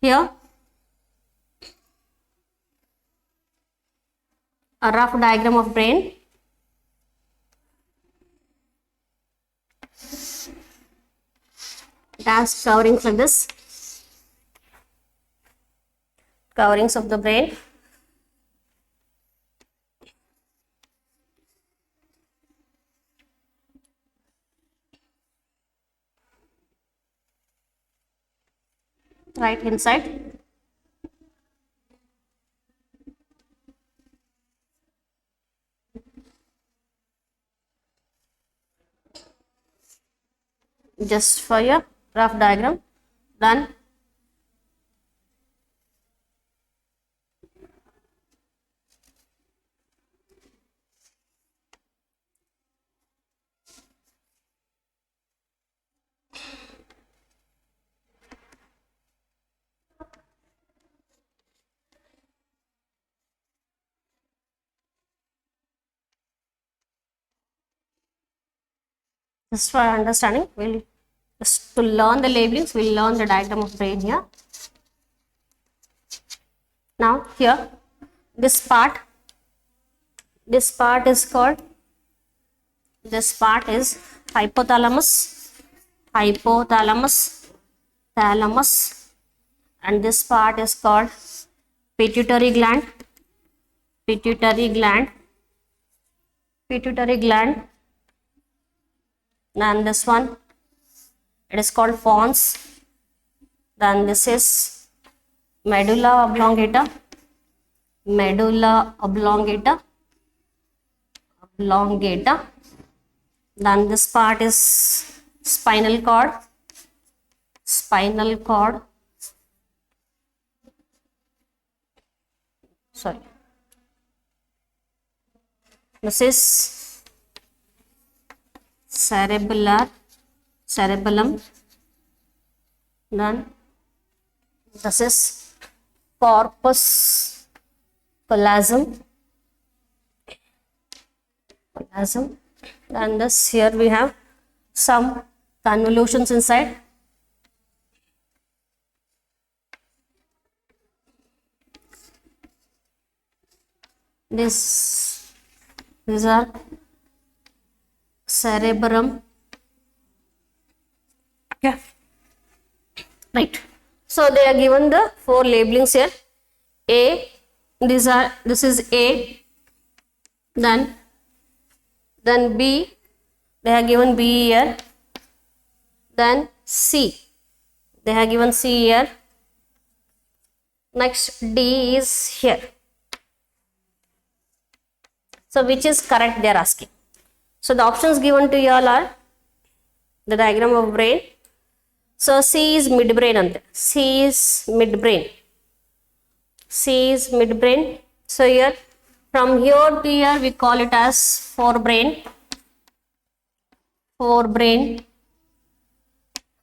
Here a rough diagram of brain. It has coverings like this. Coverings of the brain. Right hand side. Just for your rough diagram. Done. Just for understanding, we'll just to learn the labelings, we'll learn the diagram of brain here. Now here, this part is called, this part is hypothalamus, thalamus, and this part is called pituitary gland. Then this one, it is called pons. Then this is medulla oblongata. Then this part is spinal cord. Sorry. This is cerebellum. Then this is corpus collagen. And this here we have some convolutions inside. These are cerebrum. Yeah, right. So they are given the 4 labelings here. A, this is A, then B, they have given B here, then C, they have given C here, next D is here. So which is correct, they are asking. So the options given to you all are the diagram of brain. So C is midbrain ante. C is midbrain. So here from here to here we call it as forebrain.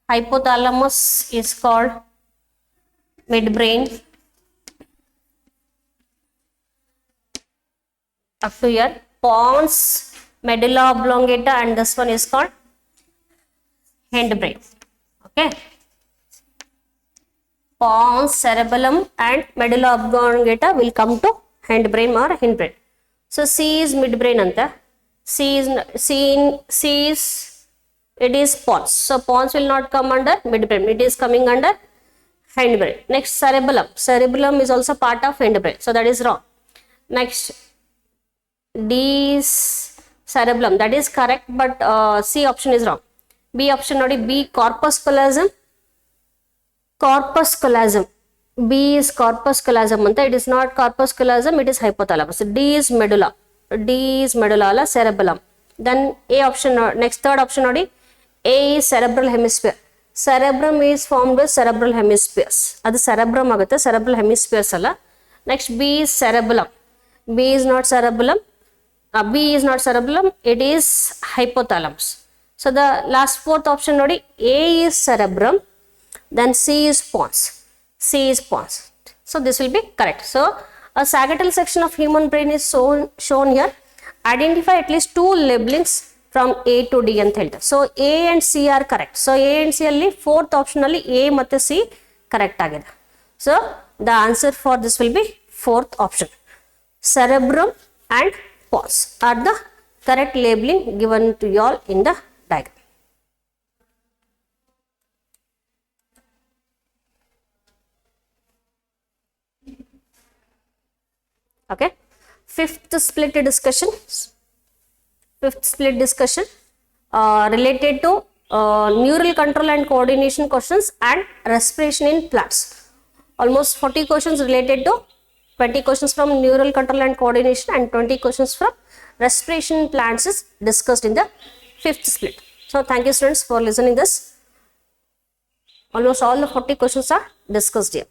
Hypothalamus is called midbrain. Up to here, pons, medulla oblongata, and this one is called hindbrain. Okay, pons, cerebellum, and medulla oblongata will come to hindbrain or hindbrain. So C is midbrain anta. It is pons. So pons will not come under midbrain. It is coming under hindbrain. Next, cerebellum. Cerebellum is also part of hindbrain. So that is wrong. Next, D is cerebellum. That is correct, but C option is wrong. B option nodi. B, corpus callosum. B is corpus callosum. It is not corpus callosum, it is hypothalamus. D is medulla. Cerebellum. Then A option, next third option nodi. A is cerebral hemisphere. Cerebrum is formed with cerebral hemispheres. That is cerebrum agate, cerebral hemispheres alla. Next, B is cerebellum. B is not cerebellum, it is hypothalamus. So the last fourth option nodi, A is cerebrum, then C is pons. So this will be correct. So a sagittal section of human brain is shown here. Identify at least 2 labelings from A to D ಅಂತ ಹೇಳ್ತಾರೆ. So A and C are correct. So A and C ಅಲ್ಲಿ fourth option ಅಲ್ಲಿ A ಮತ್ತೆ C correct ಆಗಿದೆ. So the answer for this will be fourth option. Cerebrum and pons are the correct labeling given to you all in the diagram. Okay, fifth split discussion related to neural control and coordination questions and respiration in plants. Almost 40 questions related to 20 questions from neural control and coordination and 20 questions from respiration in plants is discussed in the fifth split. So thank you students for listening this. Almost all the 40 questions are discussed here.